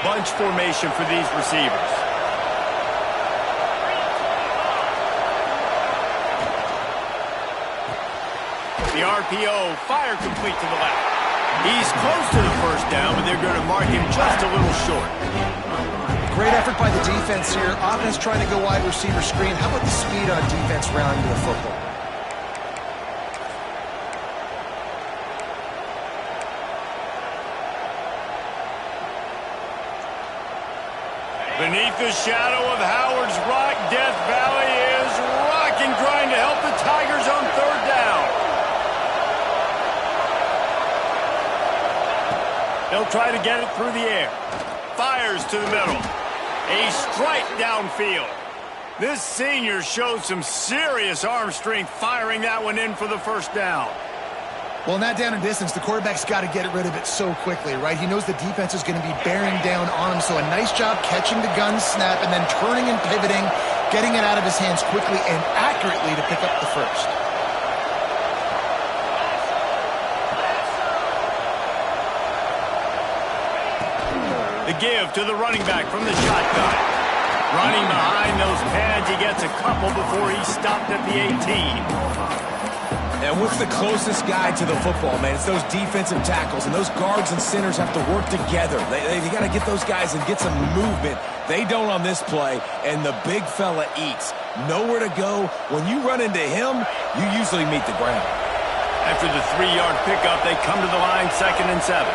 Bunch formation for these receivers. The RPO, fire complete to the left. He's close to the first down, but they're going to mark him just a little short. Great effort by the defense here. Offense trying to go wide receiver screen. How about the speed on defense rounding the football? Beneath the shadow of Howard's Rock, Death Valley is rocking, trying to help the Tigers on 3rd down. They'll try to get it through the air. Fires to the middle. A strike downfield. This senior showed some serious arm strength firing that one in for the first down. Well, in that down and distance, the quarterback's got to get rid of it so quickly, right? He knows the defense is going to be bearing down on him, so a nice job catching the gun snap and then turning and pivoting, getting it out of his hands quickly and accurately to pick up the first. The give to the running back from the shotgun. Running behind those pads, he gets a couple before he stopped at the 18. And what's the closest guy to the football, man? It's those defensive tackles, and those guards and centers have to work together. They got to get those guys and get some movement. They don't on this play, and the big fella eats. Nowhere to go. When you run into him, you usually meet the ground. After the 3-yard pickup, they come to the line 2nd and 7.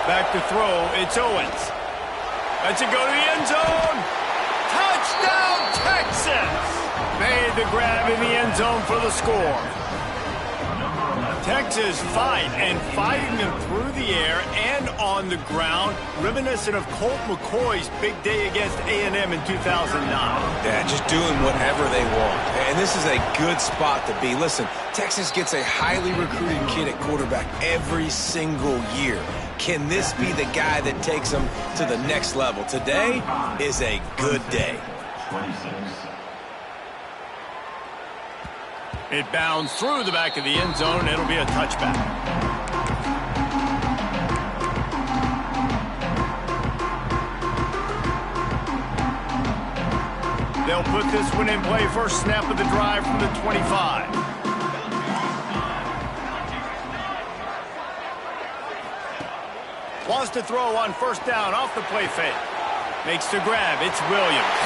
Back to throw, it's Owens. Lets it go to the end zone. Touchdown, Texas! Made the grab in the end zone for the score. Texas fighting them through the air and on the ground, reminiscent of Colt McCoy's big day against A&M in 2009. Yeah, just doing whatever they want. And this is a good spot to be. Listen, Texas gets a highly recruited kid at quarterback every single year. Can this be the guy that takes them to the next level? Today is a good day. 26. It bounds through the back of the end zone, and it'll be a touchback. They'll put this one in play. First snap of the drive from the 25. Wants to throw on first down off the play fake. Makes the grab. It's Williams.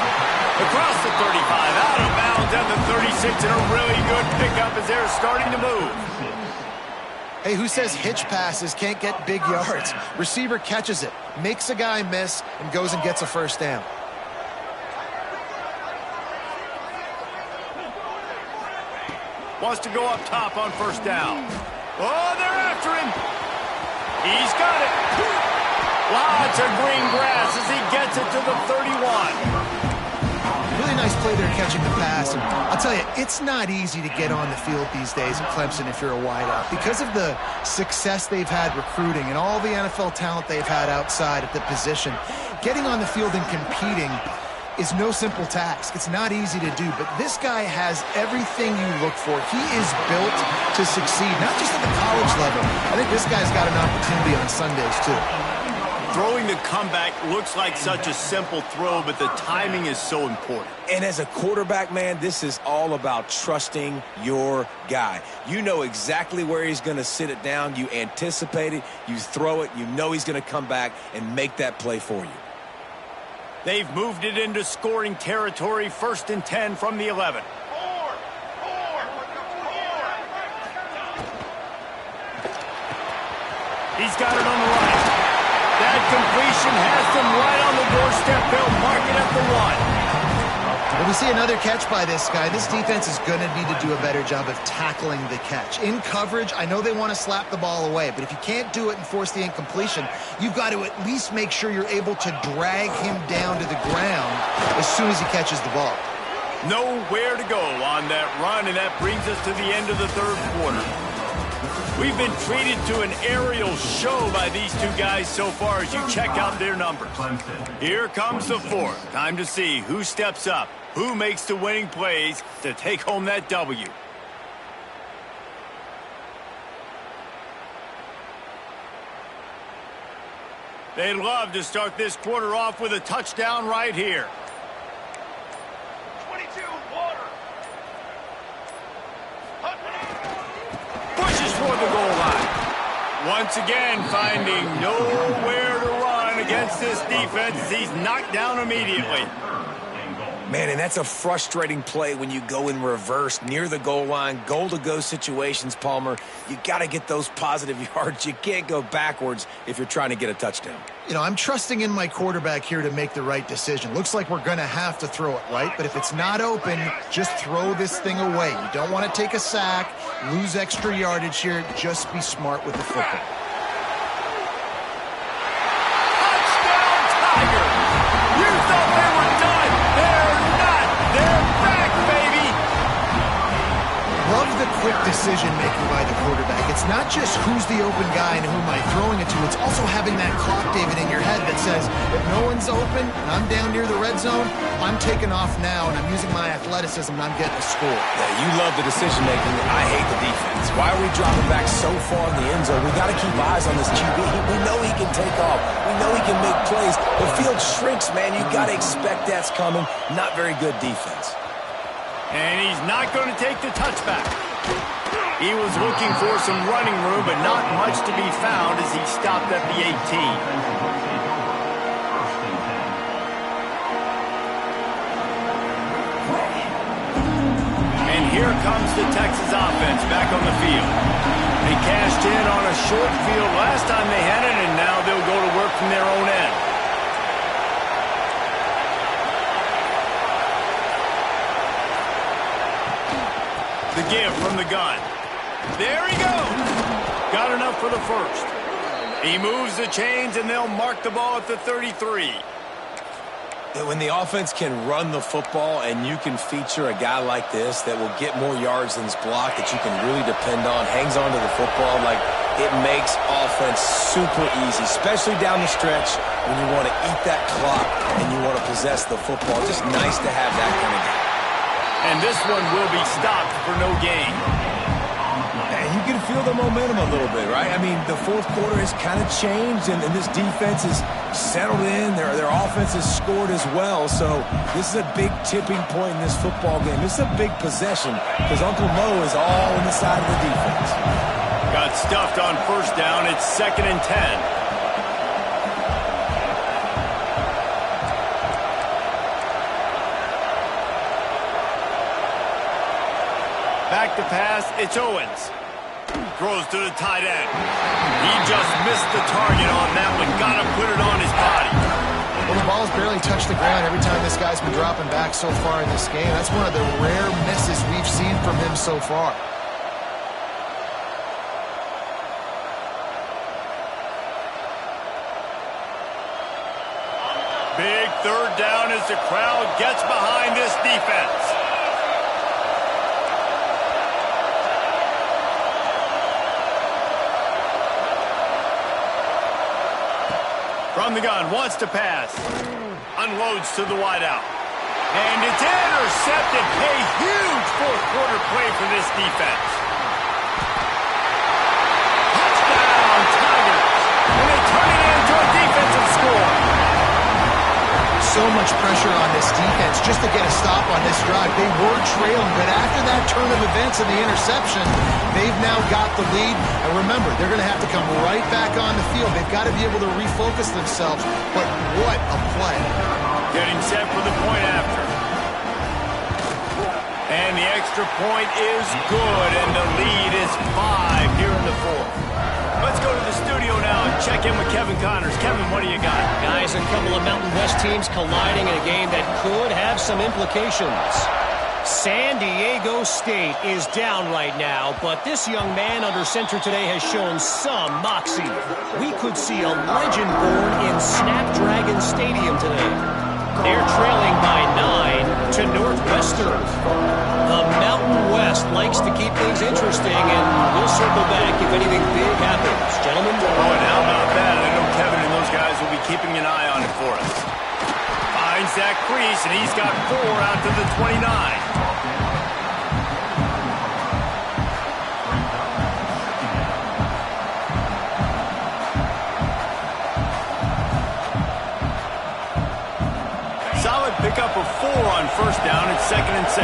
Across the 35, out of bounds at the 36, and a really good pickup as they're starting to move. Hey, who says hitch passes can't get big yards? Receiver catches it, makes a guy miss, and goes and gets a first down. Wants to go up top on first down. Oh, they're after him. He's got it. Lots of green grass as he gets it to the 31. Really nice play there catching the pass. And I'll tell you, it's not easy to get on the field these days at Clemson if you're a wideout. Because of the success they've had recruiting and all the NFL talent they've had outside at the position, getting on the field and competing is no simple task. It's not easy to do, but this guy has everything you look for. He is built to succeed, not just at the college level. I think this guy's got an opportunity on Sundays, too. Throwing the comeback looks like such a simple throw, but the timing is so important. And as a quarterback, man, this is all about trusting your guy. You know exactly where he's going to sit it down. You anticipate it. You throw it. You know he's going to come back and make that play for you. They've moved it into scoring territory, 1st and 10 from the 11. He's got it on the right. That completion has them right on the doorstep. They'll mark it at the 1. When we see another catch by this guy, this defense is going to need to do a better job of tackling the catch. In coverage, I know they want to slap the ball away, but if you can't do it and force the incompletion, you've got to at least make sure you're able to drag him down to the ground as soon as he catches the ball. Nowhere to go on that run, and that brings us to the end of the 3rd quarter. We've been treated to an aerial show by these two guys so far as you check out their numbers. Here comes the 4th. Time to see who steps up, who makes the winning plays to take home that W. They'd love to start this quarter off with a touchdown right here. 22, water. Pushes for the goal line. Once again, finding nowhere to run against this defense. He's knocked down immediately. Man, and that's a frustrating play when you go in reverse near the goal line, goal-to-go situations, Palmer. You got to get those positive yards. You can't go backwards if you're trying to get a touchdown. You know, I'm trusting in my quarterback here to make the right decision. Looks like we're going to have to throw it, right? But if it's not open, just throw this thing away. You don't want to take a sack, lose extra yardage here. Just be smart with the football. Touchdown, Tiger! You thought they were done. They're not. They're back, baby. Love the quick decision-making by the quarterback. It's not just who's the open guy and who am I throwing it to. It's also having that clock, David, in your head that says, if no one's open and I'm down near the red zone, I'm taking off now and I'm using my athleticism and I'm getting a score. Yeah, you love the decision-making. I hate the defense. Why are we dropping back so far in the end zone? We got to keep eyes on this QB. We know he can take off. We know he can make plays. The field shrinks, man. You got to expect that's coming. Not very good defense. And he's not going to take the touchback. He was looking for some running room, but not much to be found as he stopped at the 18. And here comes the Texas offense back on the field. They cashed in on a short field last time they had it, and now they'll go to work from their own end. The give from the gun. There he goes. Got enough for the 1st. He moves the chains, and they'll mark the ball at the 33. When the offense can run the football and you can feature a guy like this that will get more yards than his block, that you can really depend on, hangs on to the football, like it makes offense super easy, especially down the stretch when you want to eat that clock and you want to possess the football. Just nice to have that kind of game. And this one will be stopped for no gain. And you can feel the momentum a little bit, right? I mean, the 4th quarter has kind of changed, and this defense is settled in. Their offense has scored as well. So this is a big tipping point in this football game. This is a big possession because Uncle Mo is all on the side of the defense. Got stuffed on 1st down. It's 2nd and 10. Back to pass, it's Owens. Throws to the tight end. He just missed the target on that one. Got to put it on his body. Well, the ball's barely touched the ground every time this guy's been dropping back so far in this game. That's one of the rare misses we've seen from him so far. third down as the crowd gets behind this defense. From the gun, wants to pass. Unloads to the wideout. And it's intercepted. A huge fourth quarter play for this defense. Touchdown, Tigers. And they turn it into a defensive score. So much pressure on this defense just to get a stop on this drive. They were trailing, but after that turn of events and the interception, they've now got the lead. And remember, they're going to have to come right back on the field. They've got to be able to refocus themselves. But what a play. Getting set for the point after. And the extra point is good, and the lead is 5 here in the fourth. Let's go to the studio now and check in with Kevin Connors. Kevin, what do you got? Guys, a couple of Mountain West teams colliding in a game that could have some implications. San Diego State is down right now, but this young man under center today has shown some moxie. We could see a legend born in Snapdragon Stadium today. They're trailing by 9 to Northwestern. The Mountain West likes to keep things interesting, and we'll circle back if anything big happens. Gentlemen? Oh, and how about that? I know Kevin and those guys will be keeping an eye on it for us. Finds that crease, and he's got 4 out to the 29. Solid pickup of 4 on first down. It's 2nd and 6.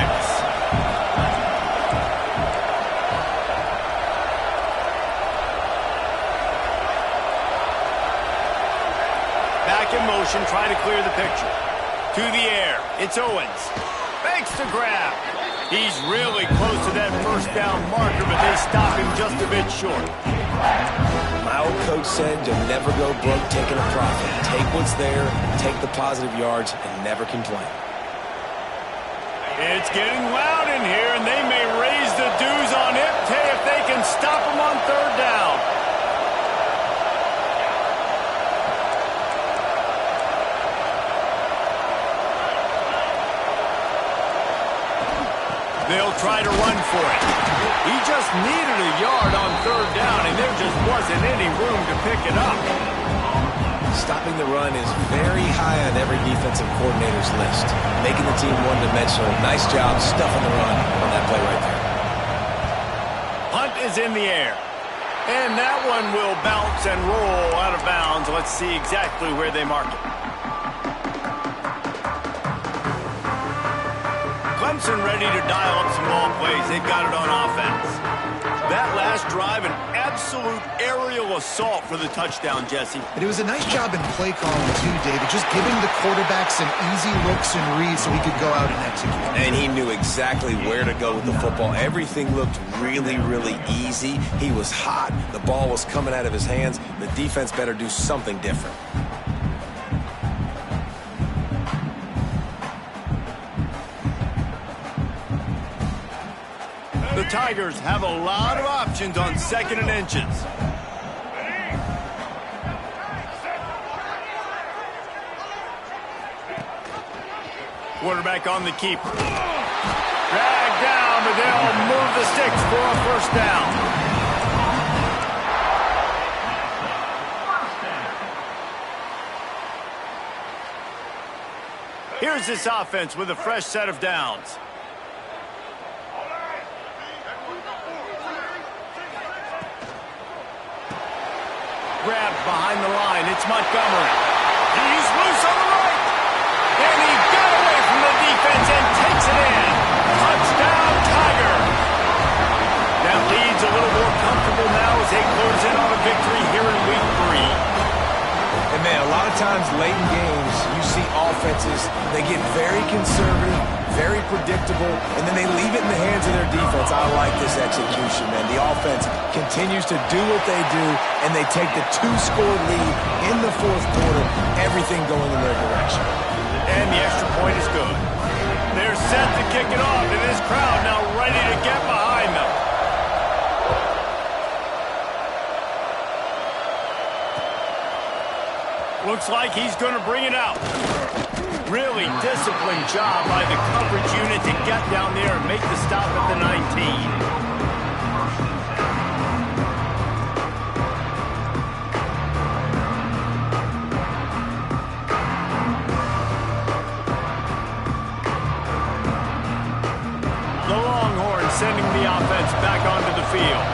Back in motion, trying to clear the picture. To the air, it's Owens. Makes the grab. He's really close to that first down marker, but they stop him just a bit short. My old coach said you'll never go broke taking a profit. Take what's there, take the positive yards, and never complain. It's getting loud in here, and they may raise the dues on Ipte if they can stop him on third down. They'll try to run for it. He just needed a yard on third down, and there just wasn't any room to pick it up. Stopping the run is very high on every defensive coordinator's list. Making the team one-dimensional. Nice job stuffing the run on that play right there. Hunt is in the air. And that one will bounce and roll out of bounds. Let's see exactly where they mark it. Clemson ready to dial up some ball plays. They've got it on offense. That last drive, an absolute aerial assault for the touchdown, Jesse. And it was a nice job in play calling too, David, just giving the quarterback some easy looks and reads so he could go out and execute. And he knew exactly where to go with the football. Everything looked really, really easy. He was hot. The ball was coming out of his hands. The defense better do something different. The Tigers have a lot of options on 2nd and inches. Quarterback on the keeper. Dragged down, but they'll move the sticks for a first down. Here's this offense with a fresh set of downs. Grabbed behind the line. It's Montgomery. He's loose on the right. And he got away from the defense and takes it in. Touchdown, Tiger. That lead's a little more comfortable now as they close in on a victory here in week 3. And man, a lot of times late in games, you see offenses, they get very conservative, very predictable, and then they leave it in the hands of their defense. I like this execution, man. The offense continues to do what they do, and they take the 2-score lead in the fourth quarter, everything going in their direction. And the extra point is good. They're set to kick it off, and this crowd now ready to get behind them. Looks like he's going to bring it out. Really disciplined job by the coverage unit to get down there and make the stop at the 19. Sending the offense back onto the field.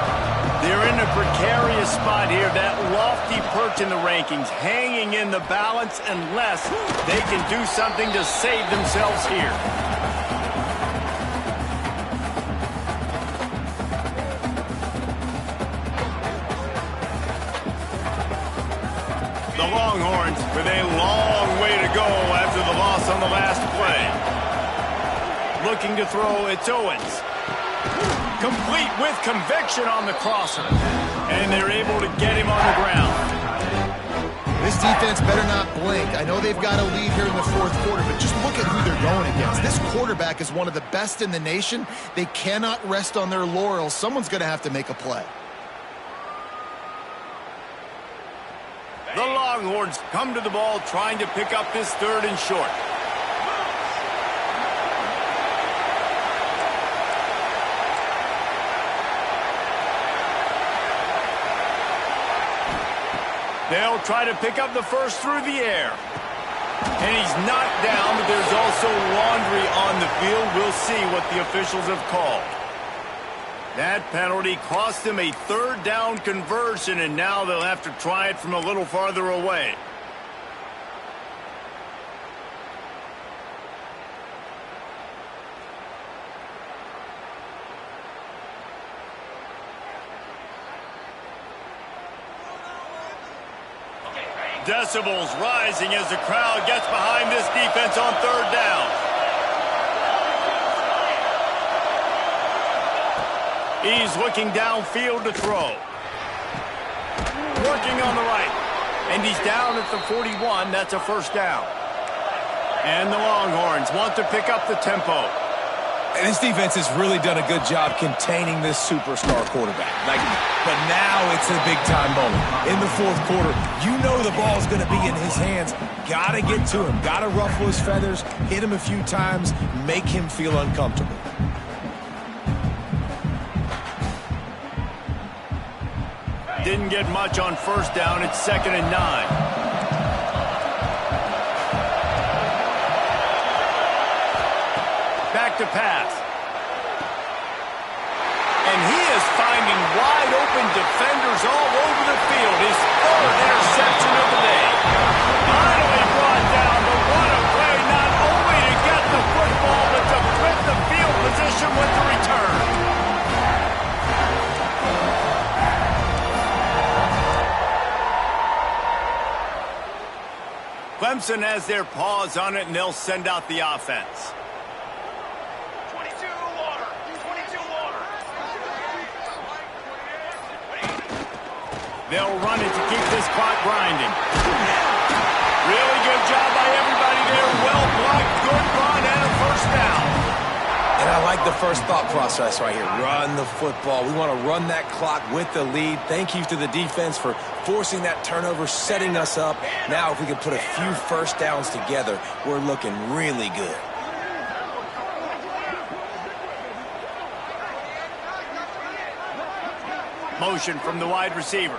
They're in a precarious spot here, that lofty perch in the rankings, hanging in the balance unless they can do something to save themselves here. The Longhorns with a long way to go after the loss on the last play. Looking to throw, it's Owens. Complete with conviction on the crosser. And they're able to get him on the ground. This defense better not blink. I know they've got a lead here in the fourth quarter, but just look at who they're going against. This quarterback is one of the best in the nation. They cannot rest on their laurels. Someone's going to have to make a play. The Longhorns come to the ball trying to pick up this 3rd and short. They'll try to pick up the first through the air. And he's knocked down, but there's also laundry on the field. We'll see what the officials have called. That penalty cost them a 3rd down conversion, and now they'll have to try it from a little farther away. Decibels rising as the crowd gets behind this defense on 3rd down. He's looking downfield to throw. Working on the right. And he's down at the 41. That's a 1st down. And the Longhorns want to pick up the tempo. And this defense has really done a good job containing this superstar quarterback. But now it's a big-time moment. In the 4th quarter, you know the ball's going to be in his hands. Got to get to him. Got to ruffle his feathers, hit him a few times, make him feel uncomfortable. Didn't get much on 1st down. It's 2nd and 9. Back to pass. And he is finding wide open defenders all over the field. His 3rd interception of the day. Finally brought down, but what a play, not only to get the football, but to flip the field position with the return. Clemson has their paws on it, and they'll send out the offense. They'll run it to keep this clock grinding. Really good job by everybody there. Well blocked, good run, and a 1st down. And I like the first thought process right here. Run the football. We want to run that clock with the lead. Thank you to the defense for forcing that turnover, setting us up. Now if we can put a few 1st downs together, we're looking really good. Motion from the wide receiver.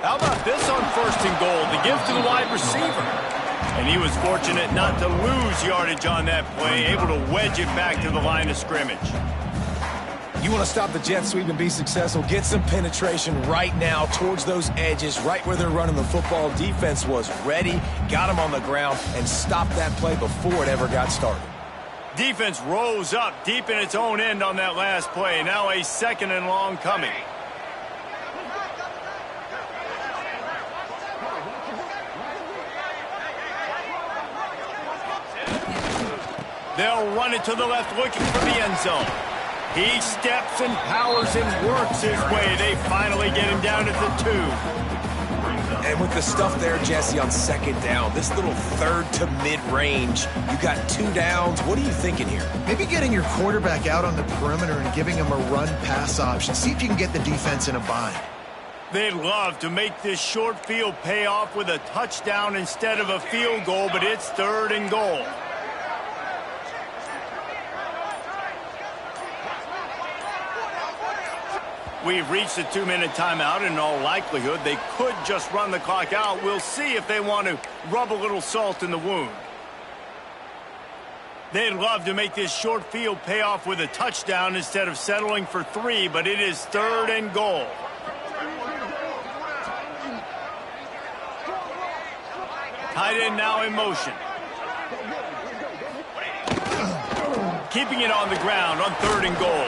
How about this on 1st and goal? The give to the wide receiver. And he was fortunate not to lose yardage on that play, able to wedge it back to the line of scrimmage. You want to stop the jet sweep and be successful, get some penetration right now towards those edges, right where they're running the football. Defense was ready, got him on the ground, and stopped that play before it ever got started. Defense rose up deep in its own end on that last play. Now a 2nd and long coming. They'll run it to the left, looking for the end zone. He steps and powers and works his way. They finally get him down at the 2. And with the stuff there, Jesse, on 2nd down, this little 3rd to mid-range, you got 2 downs. What are you thinking here? Maybe getting your quarterback out on the perimeter and giving him a run-pass option. See if you can get the defense in a bind. They'd love to make this short field pay off with a touchdown instead of a field goal, but it's 3rd and goal. We've reached a 2-minute timeout. In all likelihood, they could just run the clock out. We'll see if they want to rub a little salt in the wound. They'd love to make this short field pay off with a touchdown instead of settling for 3, but it is 3rd and goal. Tight end now in motion. Keeping it on the ground on 3rd and goal.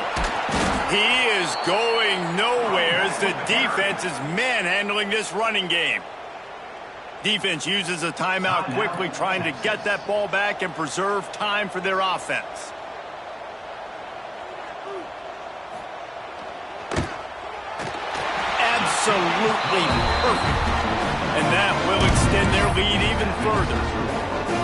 He is going nowhere as the defense is manhandling this running game. Defense uses a timeout quickly, trying to get that ball back and preserve time for their offense. Absolutely perfect. And that will extend their lead even further.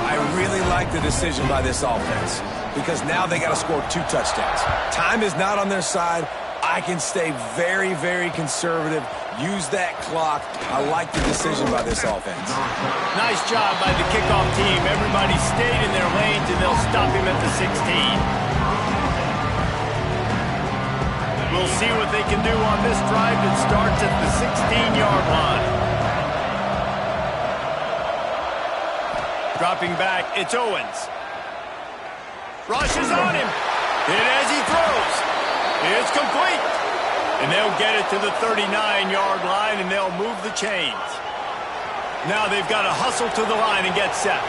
I really like the decision by this offense because now they got to score 2 touchdowns. Time is not on their side. I can stay very, very conservative. Use that clock. I like the decision by this offense. Nice job by the kickoff team. Everybody stayed in their lanes, and they'll stop him at the 16. We'll see what they can do on this drive that starts at the 16-yard line. Dropping back, it's Owens. Rush is on him. Hit as he throws. It's complete. And they'll get it to the 39-yard line, and they'll move the chains. Now they've got to hustle to the line and get set.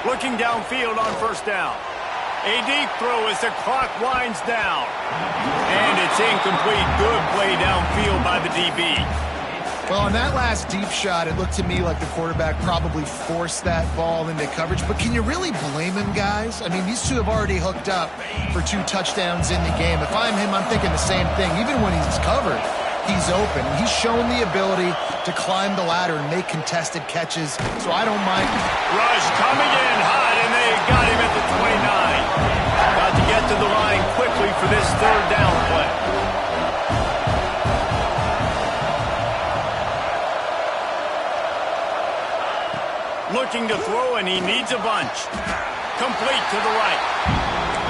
Looking downfield on 1st down. A deep throw as the clock winds down. And it's incomplete. Good play downfield by the DB. Well, on that last deep shot, it looked to me like the quarterback probably forced that ball into coverage. But can you really blame him, guys? I mean, these two have already hooked up for 2 touchdowns in the game. If I'm him, I'm thinking the same thing. Even when he's covered, he's open. He's shown the ability to climb the ladder and make contested catches, so I don't mind. Rush coming in hot, and they got him at the 29. Got to get to the line quickly for this 3rd down play. Looking to throw, and he needs a bunch. Complete to the right.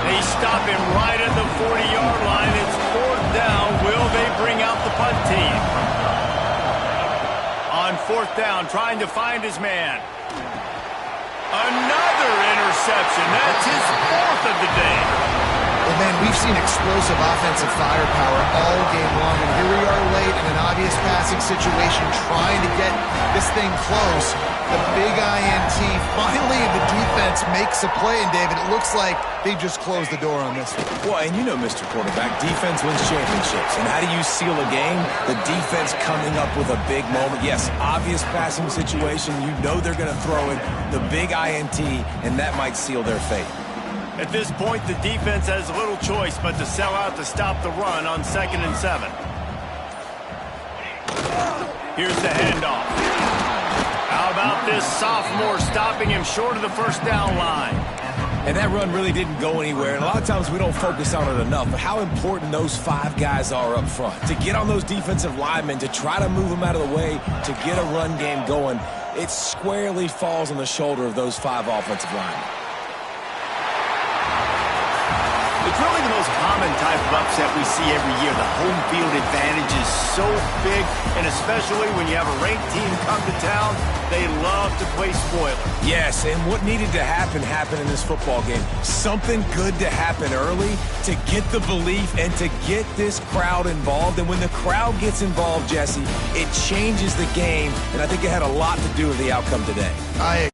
They stop him right at the 40-yard line. It's 4th down. Will they bring out the punt team? On 4th down, trying to find his man. Another interception. That's his 4th of the day. Well, man, we've seen explosive offensive firepower all game long, and here we are late in an obvious passing situation trying to get this thing close. The big INT. Finally, the defense makes a play, and David, it looks like they just closed the door on this one. Well, and you know, Mr. Quarterback, defense wins championships. And how do you seal a game? The defense coming up with a big moment. Yes, obvious passing situation. You know they're going to throw it. The big INT, and that might seal their fate. At this point, the defense has little choice but to sell out to stop the run on 2nd and 7. Here's the handoff. How about this sophomore stopping him short of the 1st down line? And that run really didn't go anywhere. And a lot of times we don't focus on it enough, but how important those 5 guys are up front. To get on those defensive linemen, to try to move them out of the way, to get a run game going, it squarely falls on the shoulder of those 5 offensive linemen. It's really the most common type of upset we see every year. The home field advantage is so big, and especially when you have a ranked team come to town, they love to play spoiler. Yes, and what needed to happen happened in this football game. Something good to happen early to get the belief and to get this crowd involved. And when the crowd gets involved, Jesse, it changes the game, and I think it had a lot to do with the outcome today. I